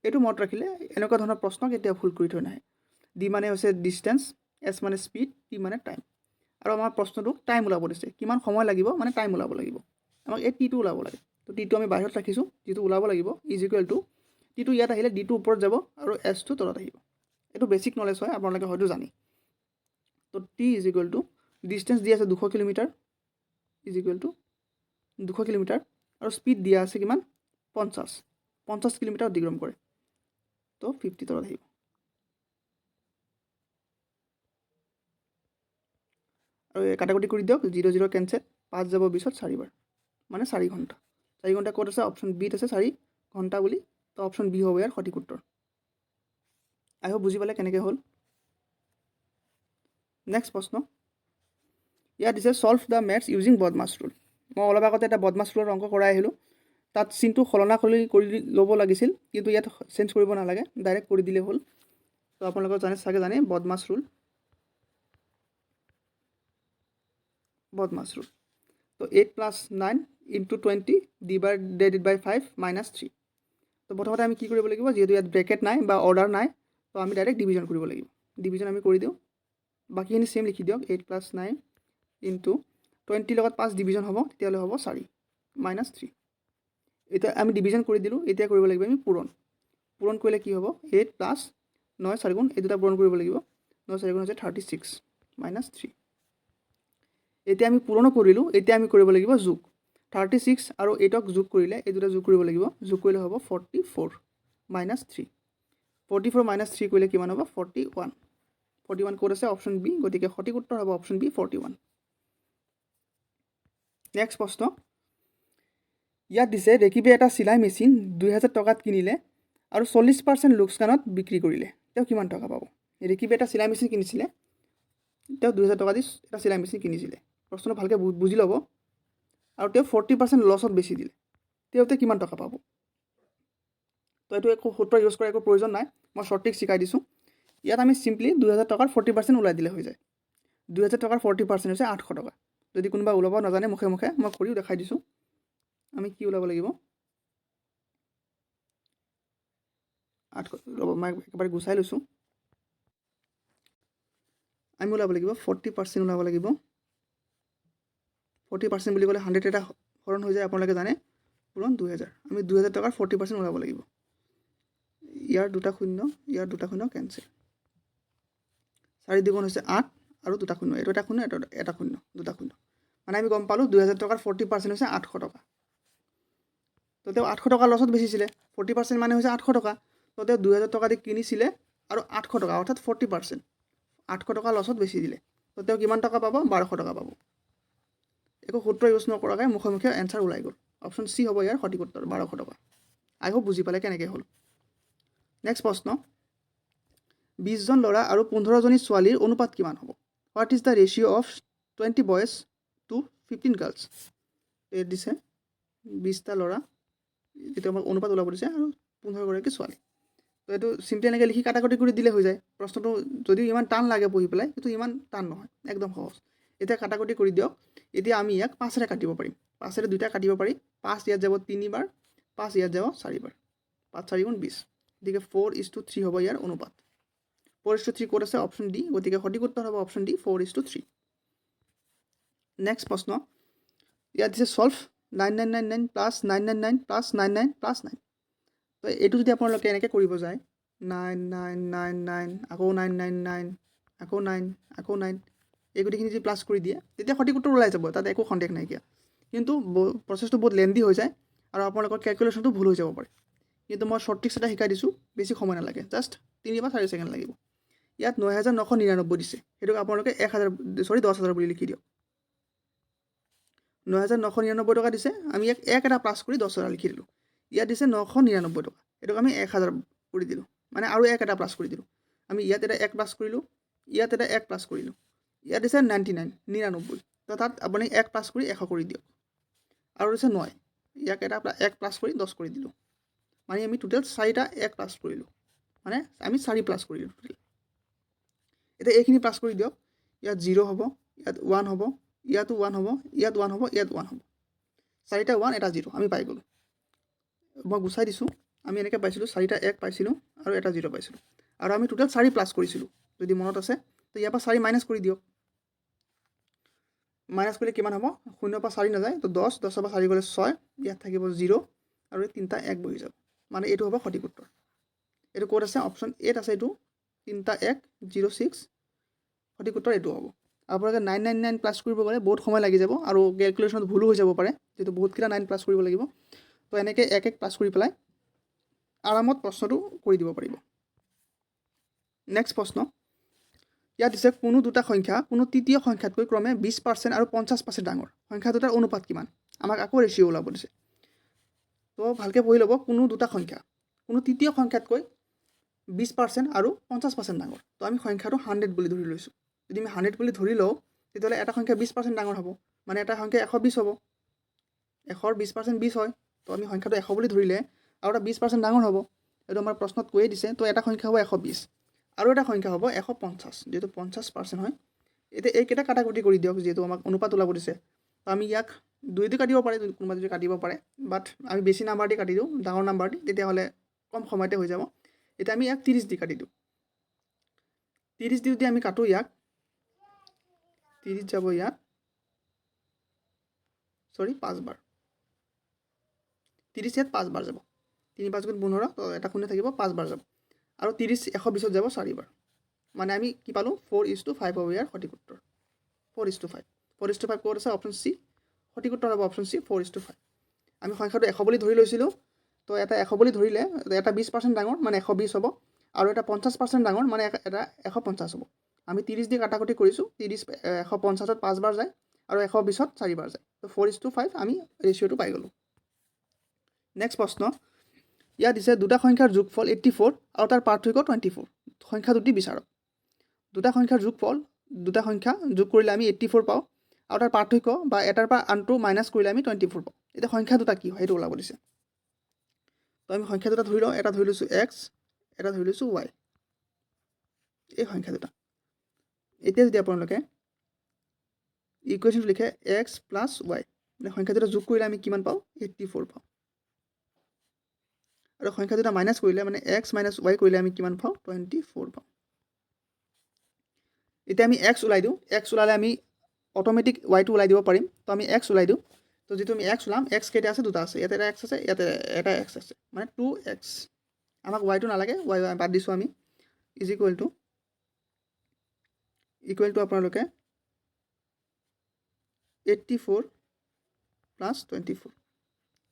এইটো মনত ৰাখিলে এনেকুৱা ধৰণৰ প্ৰশ্ন কেতিয়াও ভুল কৰি থৈ নাহে। ডি মানে হৈছে ডিষ্টেঞ্চ, এছ মানে স্পীড, টি মানে টাইম। আৰু আমাৰ প্ৰশ্নটোক টাইম ওলাব দিছে, কিমান সময় লাগিব মানে টাইম ওলাব লাগিব। আমাক এই টিটো ওলাব লাগে, তো টিটো আমি বাহিৰত ৰাখিছোঁ, যিটো ওলাব লাগিব = টিটো ইয়াত আহিলে ডিটো ওপৰত যাব আৰু এছটো তলত আহিব। এইটো বেছিক নলেজ হয়, আপোনালোকে হয়তো জানে। তো টি = ডিষ্টেঞ্চ দিয়া আছে 200 কিলোমিটাৰ, আৰু স্পীড দিয়া আছে কিমান? 50 কিলোমিটাৰ অতিক্ৰম কৰে, তো 50 তলত আহিব। আৰু কাটাকুটি কৰি দিয়ক, 0 0 কেঞ্চেল, 5 যাব 20ত 4 বাৰ, মানে 4 ঘণ্টা। 4 ঘণ্টা ক'ত আছে? অপশ্যন বিত আছে 4 ঘণ্টা বুলি, তো অপশ্যন বি হ'ব ইয়াৰ সঠিক উত্তৰ। আই হোপ বুজি পালে কেনেকৈ হ'ল। নেক্সট প্ৰশ্ন, ইয়াত দিছে ছল্ভ দ্য মেথছ ইউজিং বদমাছ ৰুল। মই অলপ আগতে এটা বদমাছ ৰুলৰ অংক কৰাই আহিলোঁ, তাত চিনটো সলনা কৰি ল'ব লাগিছিল, কিন্তু ইয়াত চেঞ্জ কৰিব নালাগে, ডাইৰেক্ট কৰি দিলেই হ'ল। তো আপোনালোকৰ চাগে জানে বদমাছ ৰুল। তো 8 + 9 × 20 ডিভাইডেড বাই 5 - 3। তো প্ৰথমতে আমি কি কৰিব লাগিব, যিহেতু ইয়াত ব্ৰেকেট নাই বা অৰ্ডাৰ নাই, তো আমি ডাইৰেক্ট ডিভিজন কৰিব লাগিব। ডিভিজন আমি কৰি দিওঁ, বাকীখিনি চেম লিখি দিয়ক, 8 + 9 × 20 লগত 5 ডিভিজন হ'ব, তেতিয়াহ'লে হ'ব 4 - 3। এতিয়া আমি ডিভিজন কৰি দিলোঁ, এতিয়া কৰিব লাগিব আমি পূৰণ কৰিলে কি হ'ব? 8 + 9 4 গুণ, এই দুটা পূৰণ কৰিব লাগিব, 9 4 গুণ হৈছে 36 - 3। এতিয়া আমি পূৰণো কৰিলোঁ, এতিয়া আমি কৰিব লাগিব যোগ। 36 আৰু 8ক যোগ কৰিলে, এই দুটা যোগ কৰিব লাগিব, যোগ কৰিলে হ'ব 44 - 3। 44 - 3 কৰিলে কিমান হ'ব? 41। 41 ক'ত আছে? অপশ্যন বি, গতিকে সঠিক উত্তৰ হ'ব অপশ্যন বি 41। নেক্সট প্ৰশ্ন, ইয়াত দিছে ৰেকিবে এটা চিলাই মেচিন 2000 টকাত কিনিলে আৰু 40% লোকচানত বিক্ৰী কৰিলে তেওঁ কিমান টকা পাব ৰেকিবে এটা চিলাই মেচিন কিনিছিলে তেওঁ 2000 টকা দি এটা চিলাই মেচিন কিনিছিলে প্ৰশ্নটো ভালকৈ বুজি ল'ব আৰু তেওঁ 40% লছত বেছি দিলে তেওঁতে কিমান টকা পাব তো এইটো একো সূত্ৰ ইউজ কৰাৰ একো প্ৰয়োজন নাই মই শ্বৰ্ট ট্ৰিক শিকাই দিছোঁ ইয়াত আমি চিম্পলি 2000 টকাৰ 40% ওলাই দিলে হৈ যায় 2000 টকাৰ 40% হৈছে 800 টকা যদি কোনোবা ওলাব নাজানে মুখে মুখে মই কৰিও দেখাই দিছোঁ আমি কি ওলাব লাগিব 800 ৰ'ব মই একেবাৰে গুচাই লৈছোঁ আমি ওলাব লাগিব 40% ওলাব লাগিব 40% বুলি ক'লে 100 এটা হৰণ হৈ যায় আপোনালোকে জানে পূৰণ 2000 আমি 2000 টকাৰ 40% ওলাব লাগিব ইয়াৰ দুটা শূন্য কেনচেল 4 দুগুণ হৈছে 8 আৰু দুটা শূন্য এইটো এটা শূন্য এটা শূন্য দুটা শূন্য মানে আমি গম পালোঁ 2000 টকাৰ 40% হৈছে 800 টকা তো তেওঁ 800 টকা লছত বেচিছিলে 40% মানে হৈছে 800 টকা তো তেওঁ 2000 টকা দি কিনিছিলে আৰু 800 টকা অৰ্থাৎ 40% 800 টকা লছত বেচি দিলে তো তেওঁ কিমান টকা পাব 1200 টকা পাব একো সূত্ৰ ইউজ নকৰাকৈ মুখে মুখে এনচাৰ ওলাই গ'ল অপশ্যন চি হ'ব ইয়াৰ সঠিক উত্তৰ 1200 টকা আই হোপ বুজি পালে কেনেকৈ হ'ল নেক্সট প্ৰশ্ন 20 জন ল'ৰা আৰু 15 জনী ছোৱালীৰ অনুপাত কিমান হ'ব what is the ratio' of 20 boys to 15 girls এই দিছে 20টা ল'ৰা এইটো আমাক অনুপাত ওলাব দিছে আৰু 15গৰাকী ছোৱালী তো এইটো চিম্পলি এনেকৈ লিখি কাটাকটি কৰি দিলে হৈ যায় প্ৰশ্নটো যদিও ইমান টান লাগে পঢ়ি পেলাই কিন্তু ইমান টান নহয় একদম সহজ এতিয়া কাটাকটি কৰি দিয়ক এতিয়া আমি ইয়াক 5ৰে কাটিব পাৰিম 5ৰে দুটা কাটিব পাৰি 5 ইয়াত যাব 3বাৰ 5 ইয়াত যাব 4বাৰ 5 4 গুণ 20 গতিকে 4:3 হ'ব ইয়াৰ অনুপাত 4:3 ক'ত আছে অপশ্যন ডি গতিকে সঠিক উত্তৰ হ'ব অপশ্যন ডি 4:3 নেক্সট প্ৰশ্ন ইয়াত দিছে সলভ 9999 প্লাছ 999 প্লাছ 99 প্লাছ 9 তো এইটো যদি আপোনালোকে এনেকৈ কৰিব যায় 9999 আকৌ 999 আকৌ 9 আকৌ 9 এই গোটেইখিনি যদি প্লাছ কৰি দিয়ে তেতিয়া সঠিক উত্তৰ ওলাই যাব তাত একো সন্দেহ নাইকিয়া কিন্তু প্ৰচেছটো বহুত লেন্দি হৈ যায় আৰু আপোনালোকৰ কেলকুলেশ্যনটো ভুল হৈ যাব পাৰে কিন্তু মই শ্বৰ্ট ট্ৰিক্স এটা শিকাই দিছোঁ বেছি সময় নালাগে জাষ্ট 3 বা 4 ছেকেণ্ড লাগিব ইয়াত 9999 দিছে সেইটোক আপোনালোকে 10,000 বুলি লিখি দিয়ক 9999 টকা দিছে আমি ইয়াক এটা প্লাছ কৰি 10,000 লিখি দিলোঁ ইয়াত দিছে 999 টকা এইটোক আমি 1000 কৰি দিলোঁ মানে আৰু এটা প্লাছ কৰি দিলোঁ আমি ইয়াত এটা 1 প্লাছ কৰিলোঁ ইয়াত এটা 1 প্লাছ কৰিলোঁ ইয়াত দিছে 99 তো তাত আপুনি 1 প্লাছ কৰি 100 কৰি দিয়ক আৰু দিছে 9 ইয়াক এটা 1 প্লাছ কৰি 10 কৰি দিলোঁ মানে আমি টোটেল 4টা 1 প্লাছ কৰিলোঁ মানে আমি 4 প্লাছ কৰিলোঁ টোটেল এতিয়া এইখিনি প্লাছ কৰি দিয়ক ইয়াত 0 হ'ব ইয়াত 1 হ'ব ইয়াতো 1 হ'ব ইয়াত 1 হ'ব ইয়াত 1 হ'ব 4টা 1 এটা 0 আমি পাই গ'লোঁ মই গুচাই দিছোঁ আমি এনেকৈ পাইছিলোঁ 4টা 1 পাইছিলোঁ আৰু এটা 0 পাইছিলোঁ আৰু আমি টোটেল 4 প্লাছ কৰিছিলোঁ যদি মনত আছে তো ইয়াৰ পৰা 4 মাইনাছ কৰি দিয়ক মাইনাছ কৰিলে কিমান হ'ব 0 পৰা 4 নাযায় তো 10 10 পৰা 4 গ'লে 6 ইয়াত থাকিব 0 আৰু 3টা 1 বহি যাব মানে এইটো হ'ব সঠিক উত্তৰ এইটো ক'ত আছে অপশ্যন এত আছে এইটো 3টা 1 0 6 সঠিক উত্তৰ এইটো হ'ব আপোনালোকে 999 প্লাছ কৰিব গ'লে বহুত সময় লাগি যাব আৰু কেলকুলেশ্যনত ভুলো হৈ যাব পাৰে যিহেতু বহুতকেইটা 9 প্লাছ কৰিব লাগিব তো এনেকৈ 1 1 প্লাছ কৰি পেলাই আৰামত প্ৰশ্নটো কৰি দিব পাৰিব নেক্সট প্ৰশ্ন ইয়াত দিছে কোনো দুটা সংখ্যা কোনো তৃতীয় সংখ্যাতকৈ ক্ৰমে 20% আৰু 50% ডাঙৰ সংখ্যা দুটাৰ অনুপাত কিমান আমাক আকৌ ৰেচিঅ' ওলাব দিছে তো ভালকৈ পঢ়ি ল'ব কোনো দুটা সংখ্যা কোনো তৃতীয় সংখ্যাতকৈ 20% আৰু 50% ডাঙৰ তো আমি সংখ্যাটো 100 বুলি ধৰি লৈছোঁ যদি আমি 100 বুলি ধৰি লওঁ তেতিয়াহ'লে এটা সংখ্যা 20% ডাঙৰ হ'ব মানে এটা সংখ্যা 120 হ'ব 100ৰ 20% 20 হয় তো আমি সংখ্যাটো 100 বুলি ধৰিলে আৰু এটা 20% ডাঙৰ হ'ব এইটো আমাৰ প্ৰশ্নত কৈয়ে দিছে তো এটা সংখ্যা হ'ব 120 আৰু এটা সংখ্যা হ'ব 150 যেহেতু 50% হয় এতিয়া এইকেইটা কাটাকুটি কৰি দিয়ক যিহেতু আমাক অনুপাত ওলাব দিছে তো আমি ইয়াক 2 দি কাটিব পাৰে কোনোবা যদি কাটিব পাৰে বাট আমি বেছি নাম্বাৰ দি কাটি দিওঁ ডাঙৰ নাম্বাৰ দি তেতিয়াহ'লে কম সময়তে হৈ যাব এতিয়া আমি ইয়াক 30 দি কাটি দিওঁ 30 দি যদি আমি কাটো ইয়াক 30 যাব ইয়াত 5 বাৰ 30 ইয়াত 5 বাৰ যাব 3 5 গুণ 15 তো এটা শূন্য থাকিব 5 বাৰ যাব আৰু 30 120 যাব 4 বাৰ মানে আমি কি পালোঁ 4:5 হ'ব ইয়াৰ সঠিক উত্তৰ 4:5 4:5 ক'ত আছে অপশ্যন চি সঠিক উত্তৰ হ'ব অপশ্যন চি 4:5 আমি সংখ্যাটো 100 বুলি ধৰি লৈছিলোঁ তো এটা 100 বুলি ধৰিলে এটা 20% ডাঙৰ মানে 120 হ'ব আৰু এটা 50% ডাঙৰ মানে এটা 150 হ'ব আমি 30 দি কাটাকুটি কৰিছোঁ 30 150ত 5 বাৰ যায় আৰু 120ত 4 বাৰ যায় তো 4:5 আমি ৰেচিঅ'টো পাই গ'লোঁ নেক্সট প্ৰশ্ন ইয়াত দিছে দুটা সংখ্যাৰ যোগফল 84 আৰু তাৰ পাৰ্থক্য 24 সংখ্যা দুটি বিচাৰক দুটা সংখ্যাৰ যোগফল দুটা সংখ্যা যোগ কৰিলে আমি 84 পাওঁ আৰু তাৰ পাৰ্থক্য বা এটাৰ পৰা আনটো মাইনাছ কৰিলে আমি 24 পাওঁ এতিয়া সংখ্যা দুটা কি হয় সেইটো ওলাব দিছে তো আমি সংখ্যা দুটা ধৰি লওঁ এটা ধৰি লৈছোঁ এক্স এটা ধৰি লৈছোঁ ৱাই এই সংখ্যা দুটা এতিয়া যদি আপোনালোকে ইকুৱেশ্যনটো লিখে এক্স প্লাছ ৱাই মানে সংখ্যা দুটা যোগ কৰিলে আমি কিমান পাওঁ 84 পাওঁ আৰু সংখ্যা দুটা মাইনাছ কৰিলে মানে এক্স মাইনাছ ৱাই কৰিলে আমি কিমান পাওঁ 24 পাওঁ এতিয়া আমি এক্স ওলাই দিওঁ এক্স ওলালে আমি অট'মেটিক ৱাইটো ওলাই দিব পাৰিম তো আমি এক্স ওলাই দিওঁ তো যিটো আমি এক্স ওলাম এক্স কেইটা আছে দুটা আছে ইয়াতে এটা এক্স আছে ইয়াতে এটা এক্স আছে মানে 2x আমাক ৱাইটো নালাগে ৱাই বাদ দিছোঁ আমি ইজ ইকুৱেল টু আপোনালোকে 84 প্লাছ 24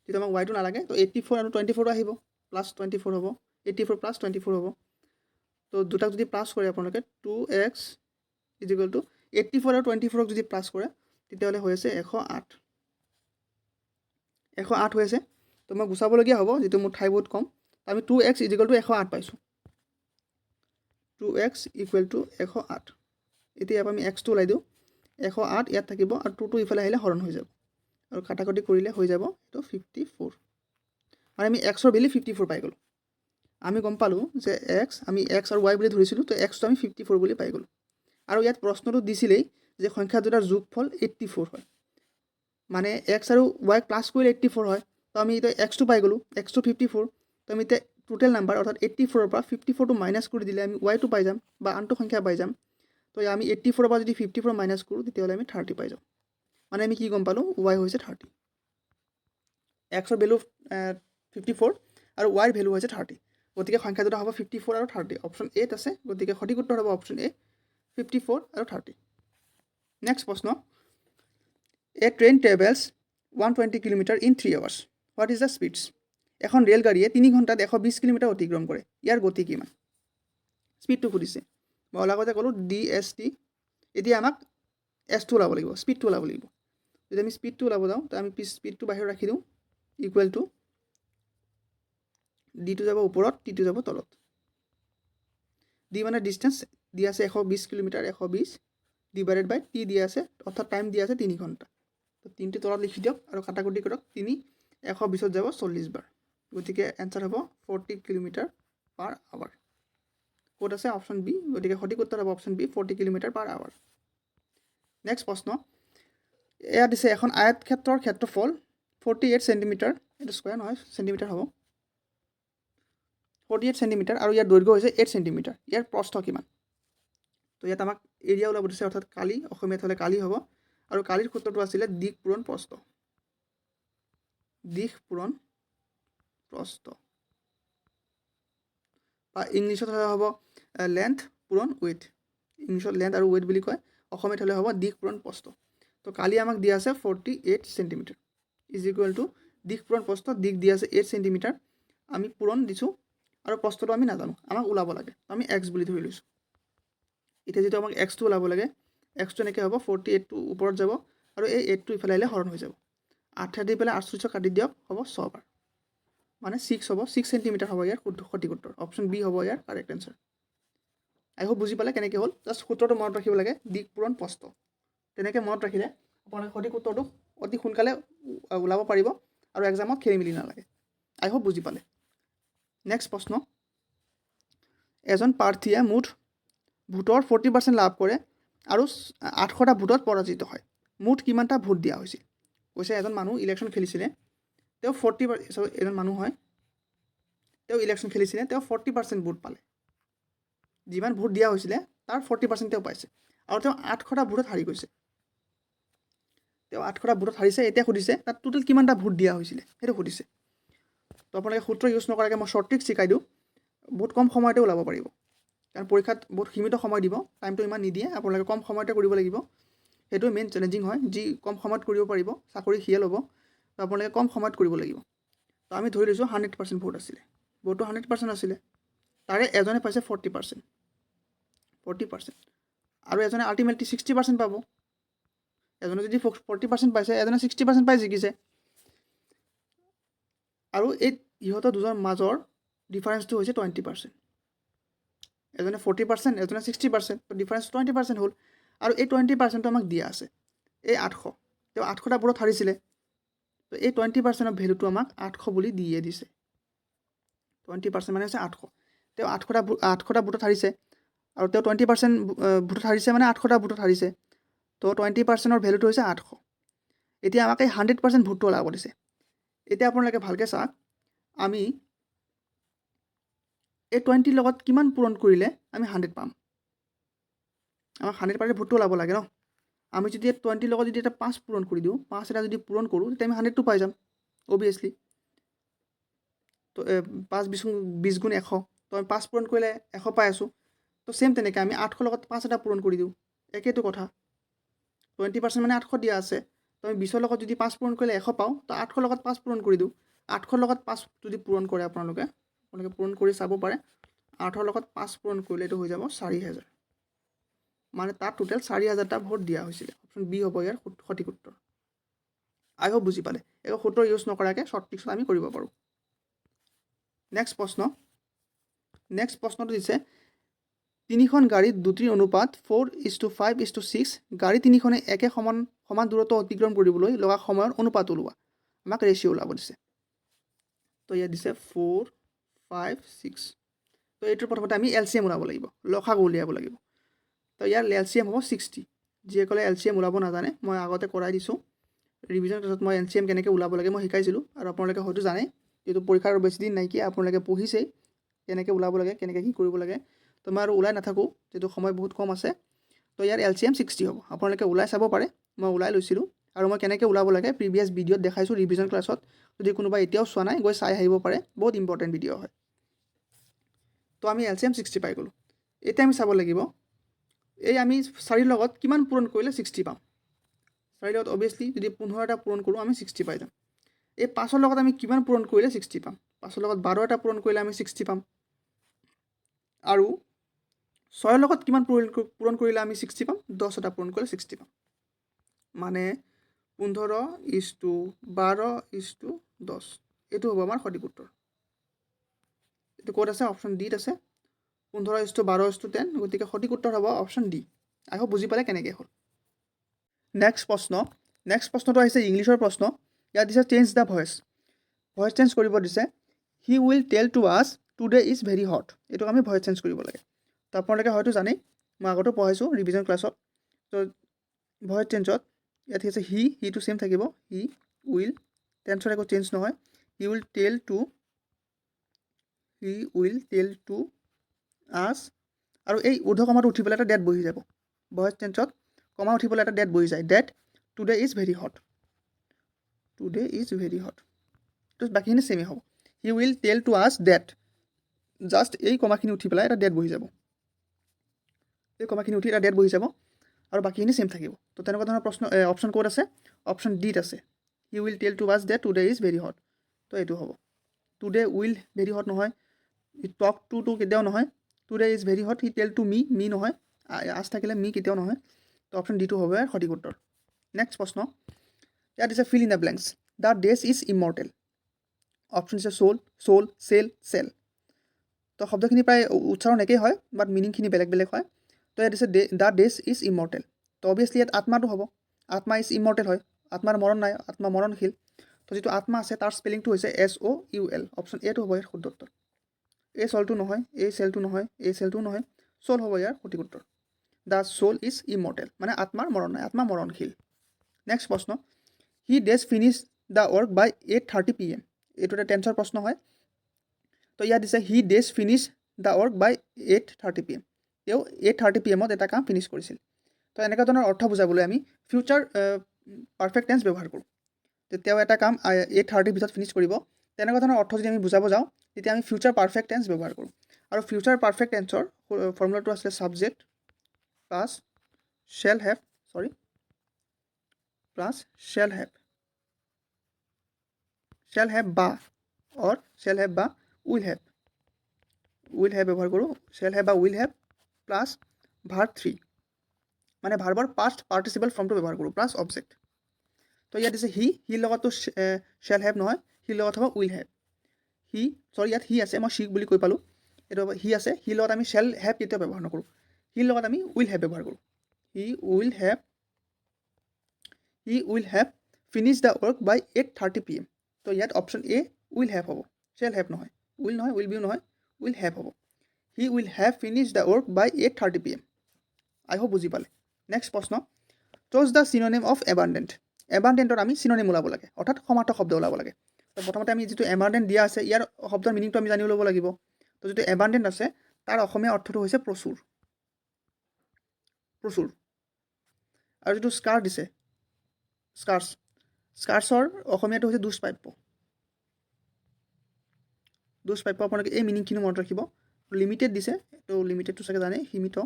যিটো আমাক ৱাইটো নালাগে তো 84 আৰু 24 আহিব প্লাছ 24 হ'ব 84 প্লাছ 24 হ'ব তো দুটাক যদি প্লাছ কৰে আপোনালোকে 2x ইজ ইকুৱেল টু 84 আৰু 24ক যদি প্লাছ কৰে তেতিয়াহ'লে হৈ আছে 108 হৈ আছে তো মই গুচাবলগীয়া হ'ব যিটো মোৰ ঠাই বহুত কম আমি 2x ইজ ইকুৱেল টু 108 পাইছোঁ 2x ইকুৱেল টু 108 এতিয়া ইয়াৰ পৰা আমি এক্সটো ওলাই দিওঁ 108 ইয়াত থাকিব আৰু 2টো ইফালে আহিলে হৰণ হৈ যাব আৰু কাটাকটি কৰিলে হৈ যাব এইটো 54 আৰু আমি এক্সৰ ভেলি 54 পাই গ'লোঁ আমি গম পালোঁ যে আমি এক্স আৰু ৱাই বুলি ধৰিছিলোঁ তো এক্সটো আমি 54 বুলি পাই গ'লোঁ আৰু ইয়াত প্ৰশ্নটো দিছিলেই যে সংখ্যা দুটাৰ যোগফল 84 হয় মানে এক্স আৰু ৱাই প্লাছ কৰিলে 84 হয় তো আমি এতিয়া এক্সটো পাই গ'লোঁ এক্সটো 54 তো আমি এতিয়া টোটেল নাম্বাৰ অৰ্থাৎ 84ৰ পৰা 54টো মাইনাছ কৰি দিলে আমি ৱাইটো পাই যাম বা আনটো সংখ্যা পাই যাম তো আমি 84ৰ পৰা যদি 54 মাইনাছ কৰোঁ তেতিয়াহ'লে আমি 30 পাই যাম মানে আমি কি গম পালোঁ ৱাই হৈছে 30 এক্সৰ ভেলু 54 আৰু ৱাইৰ ভেলু হৈছে 30 গতিকে সংখ্যা দুটা হ'ব 54 আৰু 30 অপশ্যন এত আছে গতিকে সঠিক উত্তৰ হ'ব অপশ্যন এ 54 আৰু 30 নেক্সট প্ৰশ্ন a train travels 120 kilometre in 3 hours what is the speeds এখন ৰেলগাড়ীয়ে 3 ঘণ্টাত 120 কিলোমিটাৰ অতিক্ৰম কৰে ইয়াৰ গতি কিমান স্পীডটো সুধিছে মই অলগতে ক'লোঁ DST এতিয়া আমাক এছটো ওলাব লাগিব স্পীডটো ওলাব লাগিব যদি আমি স্পীডটো ওলাব যাওঁ তো আমি স্পীডটো বাহিৰত ৰাখি দিওঁ ইকুৱেল টু ডিটো যাব ওপৰত টিটো যাব তলত ডি মানে ডিষ্টেঞ্চ দিয়া আছে 120 কিলোমিটাৰ 120 ডিভাইডেড বাই টি দিয়া আছে অৰ্থাৎ টাইম দিয়া আছে 3 ঘণ্টা তো 3টো তলত লিখি দিয়ক আৰু কাটাকুটি কৰক 3 120ত যাব 40 বাৰ গতিকে এনচাৰ হ'ব 40 কিলোমিটাৰ পাৰ আৱাৰ ক'ত আছে অপশ্যন বি গতিকে সঠিক উত্তৰ হ'ব option B 40 kilometre per hour next প্ৰশ্ন এয়া দিছে এখন আয়তক্ষেত্ৰৰ ক্ষেত্ৰফল 48 চেণ্টিমিটাৰ এইটো স্কুৱেৰ নহয় চেণ্টিমিটাৰ হ'ব 48 চেণ্টিমিটাৰ আৰু ইয়াৰ দৈৰ্ঘ্য হৈছে 8 চেণ্টিমিটাৰ ইয়াৰ প্ৰস্থ কিমান তো ইয়াত আমাক এৰিয়া ওলাব দিছে অৰ্থাৎ কালি অসমীয়াত হ'লে কালি হ'ব আৰু কালিৰ সূত্ৰটো আছিলে দিশ পূৰণ প্ৰস্থ বা ইংলিছত হ'লে হ'ব লেন্থ পূৰণ উইথ ইংলিছত লেন্থ আৰু উইথ বুলি কয় অসমীয়াত হ'লে হ'ব দিশ পূৰণ প্ৰস্থ তো কালি আমাক দিয়া আছে 48 চেণ্টিমিটাৰ ইজ ইকুৱেল টু দিশ পূৰণ প্ৰস্থ দিশ দিয়া আছে 8 চেণ্টিমিটাৰ আমি পূৰণ দিছোঁ আৰু প্ৰস্থটো আমি নাজানো আমাক ওলাব লাগে আমি এক্স বুলি ধৰি লৈছোঁ এতিয়া যিটো আমাক এক্সটো ওলাব লাগে এক্সটো এনেকৈ হ'ব 48টো ওপৰত যাব আৰু এই 8টো ইফালে আহিলে হৰণ হৈ যাব 8 দি পেলাই 48 কাটি দিয়ক হ'ব 6 বাৰ মানে 6 হ'ব 6 চেণ্টিমিটাৰ হ'ব ইয়াৰ সঠিক উত্তৰ অপশ্যন বি হ'ব ইয়াৰ কাৰেক্ট এনচাৰ আই হোপ বুজি পালে কেনেকৈ হ'ল জাষ্ট সূত্ৰটো মনত ৰাখিব লাগে দিশ পূৰণ প্ৰস্থ তেনেকৈ মনত ৰাখিলে আপোনালোকে সঠিক উত্তৰটো অতি সোনকালে ওলাব পাৰিব আৰু এক্সামত খেলি মেলি নালাগে আই হোপ বুজি পালে নেক্সট প্ৰশ্ন এজন প্ৰাৰ্থীয়ে মুঠ ভোটৰ 40% লাভ কৰে আৰু 800টা ভোটত পৰাজিত হয় মুঠ কিমানটা ভোট দিয়া হৈছিল কৈছে এজন মানুহ ইলেকশ্যন খেলিছিলে তেওঁ 40 এজন মানুহ হয় তেওঁ ইলেকশ্যন খেলিছিলে তেওঁ 40% ভোট পালে যিমান ভোট দিয়া হৈছিলে তাৰ 40% তেওঁ পাইছে আৰু তেওঁ 800টা ভোটত হাৰি গৈছে তেওঁ 800টা ভোটত হাৰিছে এতিয়া সুধিছে তাত টোটেল কিমানটা ভোট দিয়া হৈছিলে সেইটো সুধিছে তো আপোনালোকে সূত্ৰ ইউজ নকৰাকৈ মই শ্বৰ্ট ট্ৰিক শিকাই দিওঁ বহুত কম সময়তে ওলাব পাৰিব কাৰণ পৰীক্ষাত বহুত সীমিত সময় দিব টাইমটো ইমান নিদিয়ে আপোনালোকে কম সময়তে কৰিব লাগিব সেইটো মেইন চেলেঞ্জিং হয় যি কম সময়ত কৰিব পাৰিব চাকৰি সিয়ে ল'ব তো আপোনালোকে কম সময়ত কৰিব লাগিব তো আমি ধৰি লৈছোঁ 100% ভোট আছিলে ভোটটো 100% আছিলে তাৰে এজনে পাইছে 40% আৰু এজনে আল্টিমেটলি 60% পাব এজনে যদি 40% পাইছে এজনে 60% পাই জিকিছে আৰু এই ইহঁতৰ দুজনৰ মাজৰ ডিফাৰেঞ্চটো হৈছে 20%। এজনে 40%, এজনে 60%, তো ডিফাৰেঞ্চ 20% হ'ল। আৰু এই 20%টো আমাক দিয়া আছে এই 800, তেওঁ 800টা বুটত হাৰিছিলে, তো এই 20%ৰ ভেলুটো আমাক 800 বুলি দিয়ে দিছে। 20% মানে হৈছে 800। তেওঁ 800টা বুটত হাৰিছে, আৰু তেওঁ 20% বুটত হাৰিছে মানে 800টা বুটত হাৰিছে, তো 20%ৰ ভেলুটো হৈছে 800। এতিয়া আমাক এই 100% ভোটটো ওলাব দিছে। এতিয়া আপোনালোকে ভালকৈ চাওক, আমি এই 20 লগত কিমান পূৰণ কৰিলে আমি 100 পাম। আমাক 100% ভোটটো ওলাব লাগে ন। আমি যদি 20 লগত যদি এটা 5 পূৰণ কৰি দিওঁ, 5 এটা যদি পূৰণ কৰোঁ, তেতিয়া আমি 100টো পাই যাম অভিয়াছলি। তো 5 20 গুণ 100, তো আমি 5 পূৰণ কৰিলে 100 পাই আছোঁ। তো ছেম তেনেকৈ আমি 800 লগত 5 এটা পূৰণ কৰি দিওঁ, একেইটো কথা। 20% মানে 800 দিয়া আছে, তো আমি 20ৰ লগত যদি 5 পূৰণ কৰিলে 100 পাওঁ, তো 800 লগত 5 পূৰণ কৰি দিওঁ। 800 লগত 5 যদি পূৰণ কৰে আপোনালোকে পূৰণ কৰি চাব পাৰে। 800 লগত 5 পূৰণ কৰিলে এইটো হৈ যাব 4000। মানে তাত টোটেল 4000টা ভোট দিয়া হৈছিলে। অপশ্যন বি হ'ব ইয়াৰ সঠিক উত্তৰ। আই হোপ বুজি পালে। একো সূত্ৰ ইউজ নকৰাকৈ শ্বৰ্ট ট্ৰিক্সত আমি কৰিব পাৰোঁ। নেক্সট প্ৰশ্নটো দিছে, তিনিখন গাড়ীত দুটিৰ অনুপাত 4:5:6। গাড়ী তিনিখনে একে সমান দূৰত্ব অতিক্ৰম কৰিবলৈ লগা সময়ৰ অনুপাত ওলোৱা। আমাক ৰেচিঅ' ওলাব দিছে। তো ইয়াত দিছে 4, 5, 6। তো এইটোৰ প্ৰথমতে আমি LCM ওলাব লাগিব, লসাগু উলিয়াব লাগিব। তো ইয়াৰ LCM হ'ব 60। যিসকলে LCM ওলাব নাজানে, মই আগতে কৰাই দিছোঁ। ৰিভিজন ক্লাছত মই LCM কেনেকৈ ওলাব লাগে মই শিকাইছিলোঁ, আৰু আপোনালোকে হয়তো জানে, যিহেতু পৰীক্ষাৰ বেছি দিন নাইকিয়া, আপোনালোকে পঢ়িছেই কেনেকৈ ওলাব লাগে, কেনেকৈ কি কৰিব লাগে। তো মই আৰু ওলাই নাথাকোঁ, যিহেতু সময় বহুত কম আছে। তো ইয়াৰ LCM 60 হ'ব। আপোনালোকে ওলাই চাব পাৰে, মই ওলাই লৈছিলোঁ, আৰু মই কেনেকৈ ওলাব লাগে প্ৰিভিয়াছ ভিডিঅ'ত দেখাইছোঁ ৰিভিজন ক্লাছত। যদি কোনোবা এতিয়াও চোৱা নাই, গৈ চাই আহিব পাৰে, বহুত ইম্পৰ্টেণ্ট ভিডিঅ' হয়। তো আমি LCM 60 পাই গ'লোঁ। এতিয়া আমি চাব লাগিব, এই আমি 4ৰ লগত কিমান পূৰণ কৰিলে 60 পাম। 4ৰ লগত অভিয়াছলি যদি 15টা পূৰণ কৰোঁ আমি 60 পাই যাম। এই 5ৰ লগত আমি কিমান পূৰণ কৰিলে 60 পাম। 5ৰ লগত 12টা পূৰণ কৰিলে আমি 60 পাম। আৰু 6ৰ লগত কিমান পূৰণ কৰিলে আমি 60 পাম। 10টা পূৰণ কৰিলে 60 পাম। মানে 15:12:10। এইটো হ'ব আমাৰ সঠিক উত্তৰ। এইটো ক'ত আছে? অপশ্যন ডিত আছে। 15:12:10। গতিকে সঠিক উত্তৰ হ'ব অপশ্যন ডি। আই হোপ বুজি পালে কেনেকৈ হ'ল। নেক্সট প্ৰশ্নটো আহিছে ইংলিছৰ প্ৰশ্ন। ইয়াত দিছে চেঞ্জ দ্য ভইচ চেঞ্জ কৰিব দিছে। হি উইল টেল টু আছ টুডে ইজ ভেৰি হট। এইটোক আমি ভইচ চেঞ্জ কৰিব লাগে। তো আপোনালোকে হয়তো জানেই, মই আগতো পঢ়াইছোঁ ৰিভিজন ক্লাছত। তো ভইচ চেঞ্জত ইয়াত আছে হিটো ছেম থাকিব। হি উইল, টেন্সৰ একো চেঞ্জ নহয়। হি উইল টেল টু আছ, আৰু এই ঊৰ্ধ্বকমাটো উঠি পেলাই এটা ডেট বহি যাব। ভইচ চেঞ্জত কমা উঠি পেলাই এটা ডেট বহি যায়। That today is very hot. তো বাকীখিনি ছেমেই হ'ব। He will tell to us that, just এই কমাখিনি উঠি পেলাই এটা ডেট বহি যাব। আৰু বাকীখিনি ছেম থাকিব। তো তেনেকুৱা ধৰণৰ অপশ্যন ক'ত আছে? অপশ্যন ডিত আছে। He will tell to us that today is very hot. তো এইটো হ'ব। টুডে উইল ভেৰি হট নহয়, টক টু কেতিয়াও নহয়। টুডে ইজ ভেৰি হট, হি টেল টু মি নহয়, আছ থাকিলে মি কেতিয়াও নহয়। তো অপশ্যন ডিটো হ'ব সঠিক উত্তৰ। নেক্সট প্ৰশ্ন, ইয়াত দিছে fill in the blanks. The days is immortal. Option দিছে সোল, চেল। তো শব্দখিনি প্ৰায় উচ্চাৰণ একেই হয়, বাট মিনিংখিনি বেলেগ বেলেগ হয়। তো ইয়াত দিছে দ্য ডেজ ইজ ইমৰ্টেল। তো অভিয়াছলি ইয়াত আত্মাটো হ'ব। আত্মা ইজ ইমৰ্টেল হয়, আত্মাৰ মৰণ নাই, আত্মা মৰণশীল। তো যিটো আত্মা আছে তাৰ স্পেলিংটো হৈছে SOUL। অপশ্যন এটো হ'ব ইয়াৰ শুদ্ধ উত্তৰ। এই চলটো নহয়, এই চেলটো নহয়, এই চেলটো নহয়, চল হ'ব ইয়াৰ সঠিক উত্তৰ। দ্য চ'ল ইজ ইমৰ্টেল, মানে আত্মাৰ মৰণ নাই, আত্মা মৰণশীল। নেক্সট প্ৰশ্ন, he does finish the work by 8:30 PM। এইটো এটা টেন্সৰ প্ৰশ্ন হয়। তো ইয়াত দিছে he does finish the work by 8:30 PM। তেওঁ 8:30 PM এটা কাম ফিনিছ কৰিছিল। তো এনেকুৱা ধৰণৰ অৰ্থ বুজাবলৈ আমি ফিউচাৰ পাৰফেক্ট টেন্স ব্যৱহাৰ কৰোঁ। তেওঁ এটা কাম 8:30 ভিতৰত ফিনিছ কৰিব, তেনেকুৱা ধৰণৰ অৰ্থ যদি আমি বুজাব যাওঁ, তেতিয়া আমি ফিউচাৰ পাৰফেক্ট টেন্স ব্যৱহাৰ কৰোঁ। আৰু ফিউচাৰ পাৰফেক্ট টেন্সৰ ফৰ্মুলাটো আছিলে ছাবজেক্ট প্লাছ শ্বেল হেভ বা উইল হেভ ব্যৱহাৰ কৰোঁ। শ্বেল হেভ বা উইল হেভ প্লাছ ভাৰ্ব 3, মানে ভাৰ্বৰ পাষ্ট পাৰ্টিচিপল ফৰ্মটো ব্যৱহাৰ কৰোঁ, প্লাছ অবজেক্ট। তো ইয়াত দিছে হিৰ লগতো শ্বেল হেভ নহয়, হিৰ লগত হ'ব উইল হেভ। ইয়াত হি আছে, মই শ্বি বুলি কৈ পালোঁ, এইটো হি আছে, হি লগত আমি শ্বেল হেভ কেতিয়াও ব্যৱহাৰ নকৰোঁ, হিৰ লগত আমি উইল হেভ ব্যৱহাৰ কৰোঁ। He will have finish the work by 8:30 PM। তো ইয়াত অপশ্যন এ উইল হেভ হ'ব, শ্বেল হেভ নহয়, উইল বিও নহয়, উইল হেভ হ'ব। He will have finish the work by 8:30 PM। I hope বুজি পালে। নেক্সট প্ৰশ্ন, চ'জ দ্য চিনোনিম অফ এবাণ্ডেণ্ট। এবাণ্ডেণ্টত আমি চিনোনিম ওলাব লাগে, অৰ্থাৎ সমাৰ্থক শব্দ ওলাব লাগে। তো প্ৰথমতে আমি যিটো এবাণ্ডেণ্ট দিয়া আছে ইয়াৰ শব্দৰ মিনিংটো আমি জানি ল'ব লাগিব। তো যিটো এবাণ্ডেণ্ট আছে তাৰ অসমীয়া অৰ্থটো হৈছে প্ৰচুৰ, আৰু যিটো স্কাৰ দিছে স্কাৰ্ছৰ অসমীয়াটো হৈছে দুষ্প্ৰাপ্য। আপোনালোকে এই মিনিংখিনি মনত ৰাখিব। লিমিটেড দিছে, তো লিমিটেডটো চাগে জানে, সীমিত,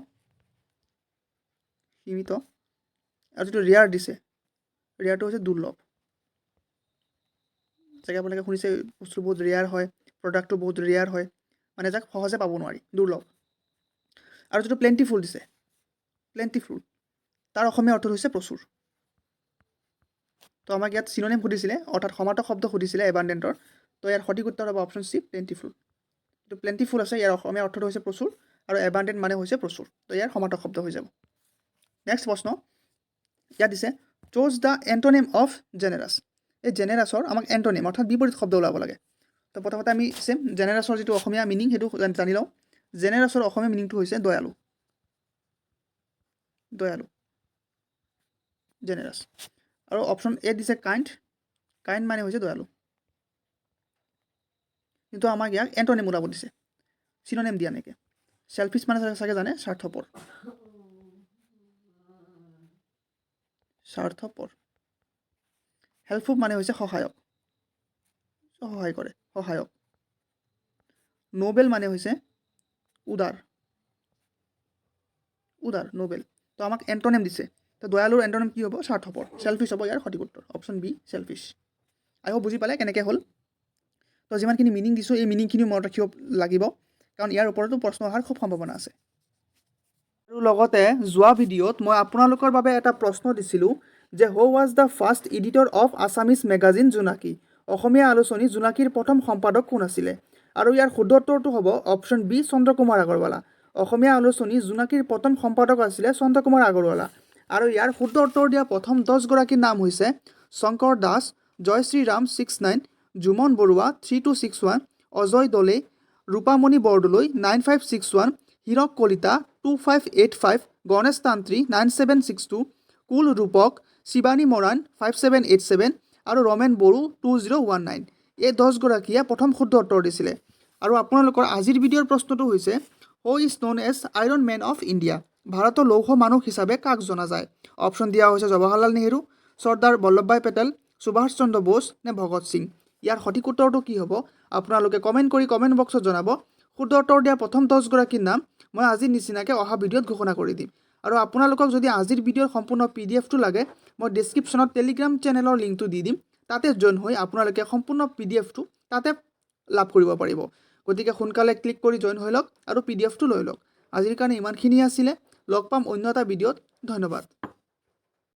আৰু যিটো ৰেয়াৰ দিছে ৰেয়াৰটো হৈছে দুৰ্লভ। চাগে আপোনালোকে শুনিছে বস্তু বহুত ৰেয়াৰ হয়, প্ৰডাক্টটো বহুত ৰেয়াৰ হয়, মানে যাক সহজে পাব নোৱাৰি, দুৰ্লভ। আৰু যিটো প্লেণ্টিফুল দিছে, তাৰ অসমীয়া অৰ্থটো হৈছে প্ৰচুৰ। তো আমাক ইয়াত চিনোনিম সুধিছিলে, অৰ্থাৎ সমাৰ্থক শব্দ সুধিছিলে এবাণ্ডেণ্টৰ। তো ইয়াৰ সঠিক উত্তৰ হ'ব অপশ্যন চি, প্লেণ্টিফুল। যিটো প্লেণ্টিফুল আছে ইয়াৰ অসমীয়া অৰ্থটো হৈছে প্ৰচুৰ, আৰু এবাণ্ডেণ্ট মানে হৈছে প্ৰচুৰ। তো ইয়াৰ সমাৰ্থক শব্দ হৈ যাব। নেক্সট প্ৰশ্ন, ইয়াত দিছে চ'জ দ্য এণ্টনিম অফ জেনেৰাছ। এই জেনেৰাছৰ আমাক এণ্টনিম অৰ্থাৎ বিপৰীত শব্দ ওলাব লাগে। তো প্ৰথমতে আমি জেনেৰাছৰ যিটো অসমীয়া মিনিং সেইটো জানি লওঁ। জেনেৰাছৰ অসমীয়া মিনিংটো হৈছে দয়ালু, জেনেৰাছ। আৰু অপশ্যন এ দিছে কাইণ্ড মানে হৈছে দয়ালু। কিন্তু আমাক ইয়াক এণ্টনিম ওলাব দিছে, চিনোনিম দিয়া নাইকিয়া। চেলফিছ মানে চাগে জানে, স্বাৰ্থপৰ। হেল্পফুল মানে হৈছে সহায় কৰে, সহায়ক। নোবেল মানে হৈছে উদাৰ, নোবেল। তো আমাক এণ্টনিম দিছে, তো দয়ালুৰ এণ্টনিম কি হ'ব? স্বাৰ্থপৰ। চেলফিছ হ'ব ইয়াৰ সঠিক উত্তৰ, অপশ্যন বি, চেলফিছ। আই হোপ বুজি পালে কেনেকৈ হ'ল। তো যিমানখিনি মিনিং দিছোঁ এই মিনিংখিনিও মনত ৰাখিব লাগিব, কাৰণ ইয়াৰ ওপৰতো প্ৰশ্ন অহাৰ খুব সম্ভাৱনা আছে। আৰু লগতে যোৱা ভিডিঅ'ত মই আপোনালোকৰ বাবে এটা প্ৰশ্ন দিছিলোঁ যে who was the first editor of Assamese magazine Jonaki. অসমীয়া আলোচনী জোনাকীৰ প্ৰথম সম্পাদক কোন আছিলে? আৰু ইয়াৰ শুদ্ধ উত্তৰটো হ'ব অপশ্যন বি, চন্দ্ৰকুমাৰ আগৰৱালা। অসমীয়া আলোচনী জোনাকীৰ প্ৰথম সম্পাদক আছিলে চন্দ্ৰকুমাৰ আগৰৱালা। আৰু ইয়াৰ শুদ্ধ উত্তৰ দিয়া প্ৰথম 10 গৰাকীৰ নাম হৈছে শংকৰ দাস, জয়শ্ৰীৰাম 69, জুমন বৰুৱা 3261, অজয় দলে, ৰূপামণি বৰদলৈ 9561, হীৰক কলিতা 2585, গণেশ তান্ত্ৰী 9762, কুল ৰূপক, শিৱানী মৰাণ 5787, আৰু ৰমেন বড়ো 2019। এই 10 গৰাকীয়ে প্ৰথম শুদ্ধ উত্তৰ দিছিলে। আৰু আপোনালোকৰ আজিৰ ভিডিঅ'ৰ প্ৰশ্নটো হৈছে who is known as iron man of India. ভাৰতৰ লৌহ মানুহ হিচাপে কাক জনা যায়? অপশ্যন দিয়া হৈছে জৱাহৰলাল নেহৰু, চৰ্দাৰ বল্লভভাই পেটেল, সুভাষ চন্দ্ৰ বোস নে ভগত সিং। ইয়াৰ সঠিক উত্তৰটো কি হ'ব আপোনালোকে কমেণ্ট কৰি কমেণ্ট বক্সত জনাব। শুদ্ধ উত্তৰ দিয়া প্ৰথম 10 গৰাকীৰ নাম মই আজিৰ নিচিনাকৈ অহা ভিডিঅ'ত ঘোষণা কৰি দিম। আৰু আপোনালোকক যদি আজিৰ ভিডিঅ'ৰ সম্পূৰ্ণ PDF টো লাগে মই ডেছক্ৰিপশ্যনত টেলিগ্ৰাম চেনেলৰ লিংকটো দি দিম, তাতে জইন হৈ আপোনালোকে সম্পূৰ্ণ PDF টো তাতে লাভ কৰিব পাৰিব। গতিকে সোনকালে ক্লিক কৰি জইন হৈ লওক আৰু PDF টো লৈ লওক। আজিৰ কাৰণে ইমানখিনি আছিলে, লগ পাম অন্য এটা ভিডিঅ'ত। ধন্যবাদ।